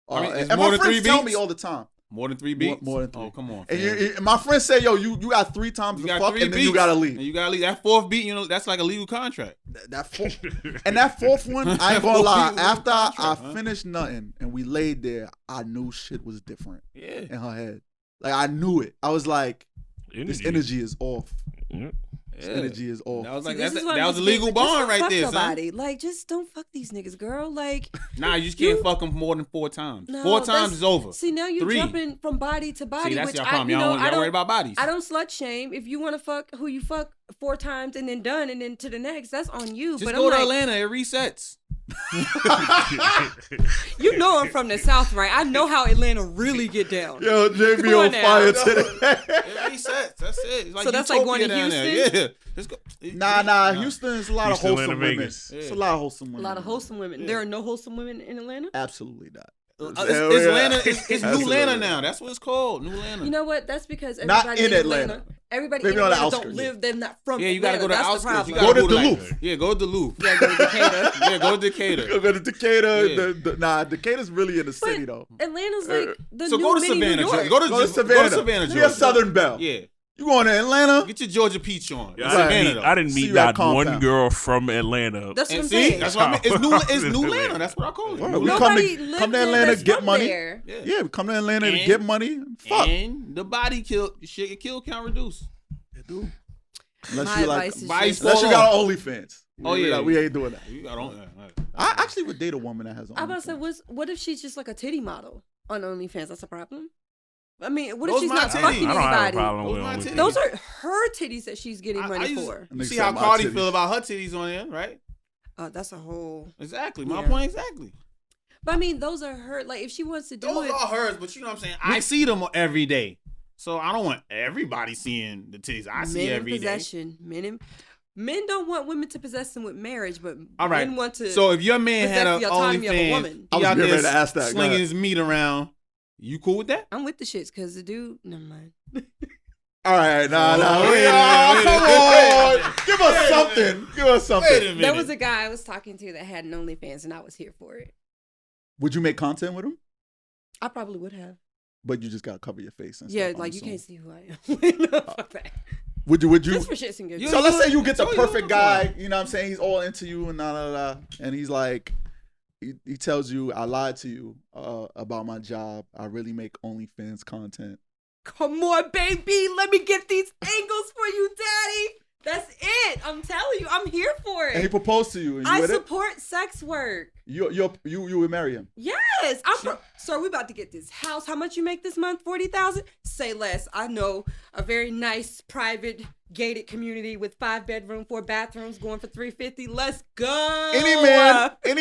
I mean, it's and more my than friends 3 tell beats? me all the time. More than 3 beats. More than 3. Oh, come on. And fam. my friends say, yo, you got 3 times You to got fuck 3 and then beats. you gotta And leave. you gotta leave. That 4th beat, that's like a legal contract. That and that 4th one, I ain't gonna lie. Fourth After I contract, huh? finished nothing and we laid there, I knew shit was different Yeah. in her head. Like I knew it. I was like, this energy is off. Yeah. This energy is off. That was like See, this that is what was a I'm legal saying, like, just bond don't right fuck there, son. nobody. Like, just don't fuck these niggas, girl. Like, Nah, you just can't fuck them more than 4 times. no, 4 that's- times is over. See, now you're 3. jumping from body to body, See, that's which your I, problem. you know, Y'all don't worry about bodies. I don't slut shame. If you want to fuck who you fuck 4 times and then done and then to the next, that's on you. Just but go I'm to like, Atlanta. It resets. you know I'm from the South, right? I know how Atlanta really get down. Yo, JB Come on on now. fire today. It resets. That's it. It's like So that's like Utopia going to down there. Houston? Yeah. Let's go. Nah. Houston is a lot Houston, of wholesome Atlanta, women. Vegas. It's a lot of wholesome A women. lot of wholesome women. There are no wholesome women in Atlanta. Absolutely not. It's Atlanta. It's New Absolutely. Atlanta now. That's what it's called. New Atlanta. You know what? That's because Not everybody in Atlanta. Everybody Maybe in on the Atlanta don't outskirts. live. They're not from. Yeah, you gotta go to the Atlanta. outskirts. You That's gotta Go to like- Duluth. Yeah, go to Duluth. the problem. You gotta go to Decatur. Yeah, go to Decatur. Go to Decatur. Yeah. Decatur's really in the city though. Atlanta's like the So new go to mini Savannah. New York. Go to Go to Savannah. Savannah, Be a Georgia. Southern Belle. Yeah. You going to Atlanta? Get your Georgia peach on. Yeah, Savannah, though. I didn't See meet you at not one Compound. girl from Atlanta. That's what And I'm see, saying. that's what I mean. It's New Atlanta. That's what I call it. Word. New We Atlanta. Nobody come lives to Atlanta, that's get from money. there. Yeah, we come to Atlanta to And- get money. Fuck. And the body kill, shit, your kill count reduce. Dude. Unless My you like, advice is bodies just, fall unless you got OnlyFans. Oh, yeah. we ain't doing that. You got on. I actually would date a woman that has OnlyFans. I'm about to say, what if she's just like a titty model on OnlyFans? That's a problem. I mean, what Those if she's my not titties. fucking I don't have a anybody? problem Those with my OnlyFans. titties. Those are her titties that she's getting money for. And they See said how my Cardi titties. feel about her titties on there, right? That's a whole. Exactly. My Yeah. point exactly. But I mean, those are her. Like, if she wants to do Those it, are hers, but you know what I'm saying? I see them every day. So I don't want everybody seeing the titties I see men in every day. possession. Men don't want women to possess them with marriage, but All right. men want to. So if your man possess had an the autonomy of a OnlyFans, woman. I he was out getting there ready to ask that. Go slinging ahead. his meat around, you cool with that? I'm with the shits because the dude. Never mind. All right, nah. Wait a Oh, minute. come on. Give us something. Give us something. Wait a minute. There was a guy I was talking to that had an OnlyFans, and I was here for it. Would you make content with him? I probably would have. But you just gotta cover your face and Yeah, stuff. like I'm you assuming. can't see who I am. No, fuck that. Would you? Just for shits and giggles. So let's say you get the So you perfect unicorn. guy, you know what I'm saying? He's all into you and and he's like, he tells you, I lied to you about my job. I really make OnlyFans content. Come on, baby. Let me get these angles for you, daddy. That's it. I'm telling you, I'm here for And he it. proposed to you. And you I with it? support sex work. You would marry him. Yes. Sir, we about to get this house. How much you make this month? 40,000? Say less. I know a very nice, private, gated community with 5 bedrooms, 4 bathrooms going for $350. Let's go. Any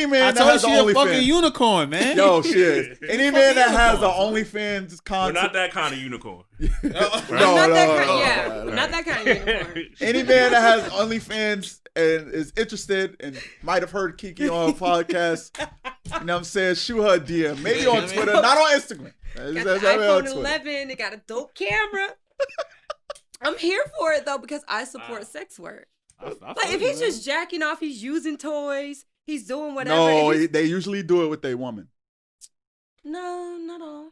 man I that told has you an she a fucking OnlyFans. unicorn, man. Yo, shit. Any man that has an unicorn. OnlyFans We're content. not that kind of unicorn. No, Not that kind, no, yeah. no, no. Not that kind of unicorn. Any man that has OnlyFans and is interested and might have heard Keke on her podcast, you know what I'm saying? Shoot her a DM. Maybe on Twitter, not on Instagram. Got the That's on iPhone Twitter. 11. It got a dope camera. I'm here for it though because I support sex work. I Like feel if you, he's man. just jacking off, he's using toys, he's doing whatever. No, if he's- they usually do it with their woman. no, not all.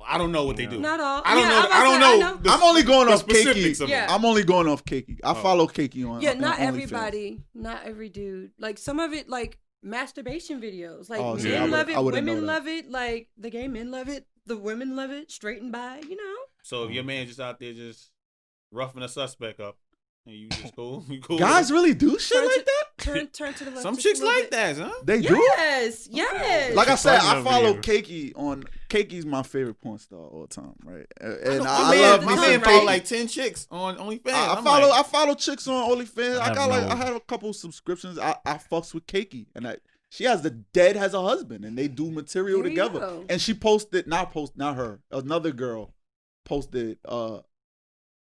I don't know what they do. Not all. I don't Yeah, know. I'm about I to don't say, I know. know. the- I'm only going the off specifics Keke. of Yeah. it. I'm only going off Keke. I follow Keke on. Yeah, not on OnlyFans. everybody, not every dude. Like some of it, like masturbation videos. Like Oh, men see, I love it, wouldn't know women that. love it. Like the gay men love it, the women love it. Straight and bi, you know. So if your man just out there just roughing a suspect up, and you just cool, you cool. Guys with really do shit Turn like to- that? Turn to the it? left. Some just a chicks little like bit. that, huh? They do? Yes, yes. Like I said, Fuck I that follow video. Keke on. Keke's my favorite porn star all the time, right? And My I man- love my me My some man right? follow Keke. like 10 chicks on OnlyFans. I I'm follow. like, I follow chicks on OnlyFans. I I have got like no- I had a couple subscriptions. I fucks with Keke, and she has a husband, and they do material There you together. go. And she posted not her, another girl posted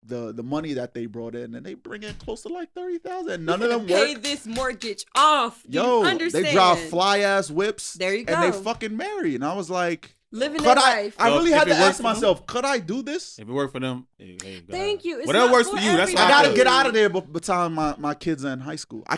the money that they brought in, and they bring in close to like 30,000. And none of them Pay work. this mortgage off. Do Yo, you understand? they drive fly ass whips. There you And they go. fucking marry. And I was like, Living could their I? life. I So really if had it to works ask for them- myself, could I do this? if it worked for them, hey, God. Thank you. It's Whatever not works for for you, that's what I everybody. gotta feel. get out of there by the time my kids are in high school. I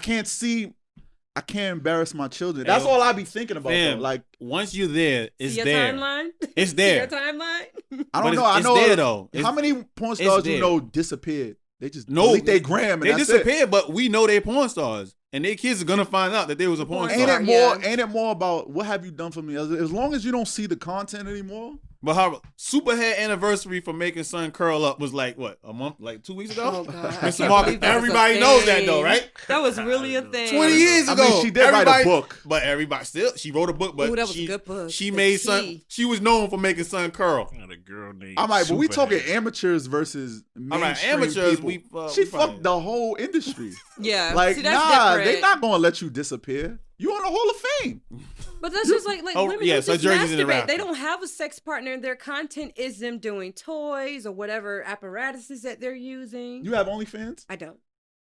can't embarrass my children. That's Hey, all I be thinking about. fam, Though. Like, Once you're there, it's See your there. timeline? It's See there. your timeline? I But don't it's- know. I it's know there, though. how It's- many porn stars you there. know disappeared. They just No, delete their gram and They that's disappeared, but we know they're porn stars, and their kids are gonna find out that they was a porn Porn it. star. Ain't star. it more? Yeah. Ain't it more about what have you done for me? As long as you don't see the content anymore. But her Superhead anniversary for making Sun curl up was like what, a month, like 2 weeks ago? Oh God! I Mr. can't Marcus, believe that was a everybody knows that though, thing. right? That was really a thing. 20 years I ago. mean, she did write a book. But everybody still, she wrote a book, but Ooh, that was a she, good book. she The made Key. Sun, she was known for making Sun curl. Got a girl named I'm like, but we talking Superhead. amateurs versus All right, mainstream amateurs, people. we she probably- fucked the whole industry. Yeah, Like, see, that's nah, different. they not gonna let you disappear. You on the Hall of Fame. But that's just like Oh, women yeah, who so just Jersey's in the masturbate. rafters. They don't have a sex partner, and their content is them doing toys or whatever apparatuses that they're using. You have OnlyFans? I don't.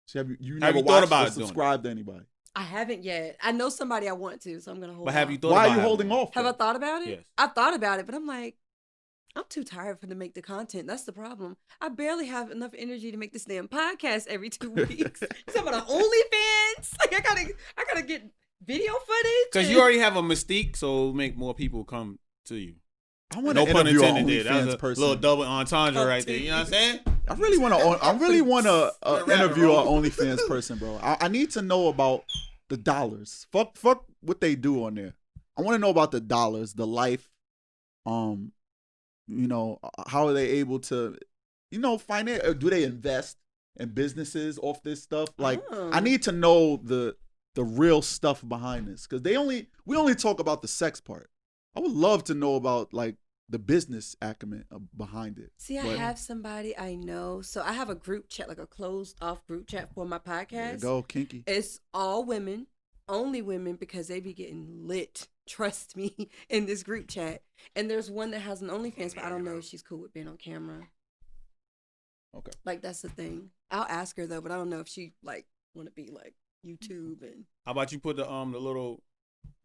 So have you Have never you thought watched about or doing it? subscribed to anybody? I haven't yet. I know somebody I want to, so I'm gonna hold. But have off. you thought Why about are you having holding one? off? Have I though? thought about it? Yes. I've thought about it, but I'm like, I'm too tired for to make the content. That's the problem. I barely have enough energy to make this damn podcast every 2 weeks. Some of the OnlyFans, like I gotta get video footage. Because and- you already have a mystique, so it'll make more people come to you. I want No to pun interview an intended there. That was OnlyFans a person. little double entendre Come right to there. You know what I'm you. saying? I really want to Rabbit interview an hole. OnlyFans person, bro. I need to know about the dollars. Fuck what they do on there. I want to know about the dollars, the life. How are they able to, finance? Do they invest in businesses off this stuff? Like, Oh. I need to know the real stuff behind this because we only talk about the sex part. I would love to know about like the business acumen behind it. See, I But- have somebody I know. So I have a group chat, like a closed off group chat for my There you podcast. go, kinky. It's all women, only women, because they be getting lit. Trust me, in this group chat. And there's one that has an OnlyFans, but I don't know if she's cool with being on camera. Okay. Like that's the thing. I'll ask her though, but I don't know if she like want to be like YouTube and. How about you put the little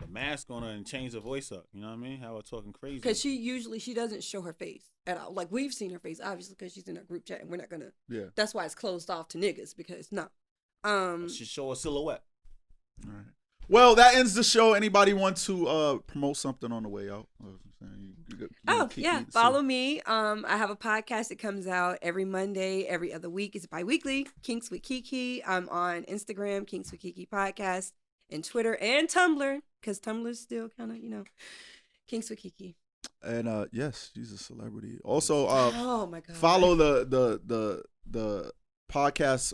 mask on her and change the voice up? You know what I mean? How about talking crazy? Because she doesn't show her face at all. Like we've seen her face, obviously, because she's in our group chat, and we're not gonna. Yeah. That's why it's closed off to niggas because no. She show a silhouette. All right. Well, that ends the show. Anybody want to promote something on the way out? Follow me. I have a podcast that comes out every Monday, every other week. It's bi-weekly. Kinks with Keke. I'm on Instagram, Kinks with Keke podcast, and Twitter and Tumblr because Tumblr's still kind of Kinks with Keke. And yes, she's a celebrity. Also, Oh my god. follow the podcast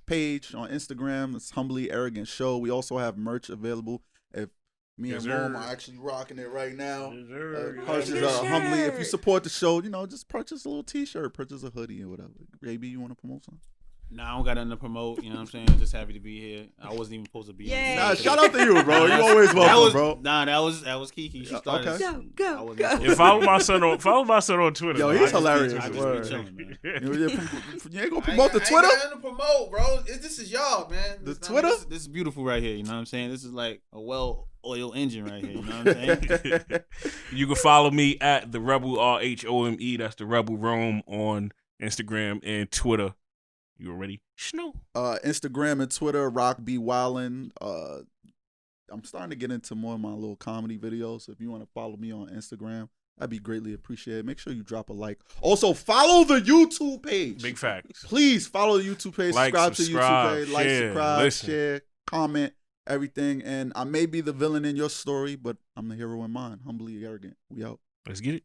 page on Instagram. It's Humbly Arrogant Show. We also have merch available. If me Yes, and Rome sir. are actually rocking it right now. Yes, sir. Purchase Get a Humbly. If you shirt. support the show, just purchase a little T-shirt, purchase a hoodie or whatever. Baby, you want to promote something? Nah, I don't got nothing to promote. You know what I'm saying? Just happy to be here. I wasn't even supposed to be. Yay. On Nah, this shout out to you, bro. You always welcome, that was, bro. Nah, that was Keke. She started. Okay. Go, I wasn't go. supposed Yeah, to follow be. my son on Twitter. Yo, man. he's I just be- hilarious. I just be Word. chilling, man. You ain't gonna I promote the ain't Twitter? got nothing to promote, bro. This is y'all, man. The This not- Twitter? This is beautiful right here. You know what I'm saying? This is like a well-oiled engine right here. You know what I'm saying? You can follow me at the Rebel RHOME. That's the Rebel Rome on Instagram and Twitter. You already know. Instagram and Twitter, Roc B Wildin. I'm starting to get into more of my little comedy videos. So if you want to follow me on Instagram, that'd be greatly appreciated. Make sure you drop a like. Also, follow the YouTube page. Big facts. Please follow the YouTube page. Subscribe to the YouTube page. Like, share, subscribe, listen. share, comment, everything. And I may be the villain in your story, but I'm the hero in mine. Humbly arrogant. We out. Let's get it.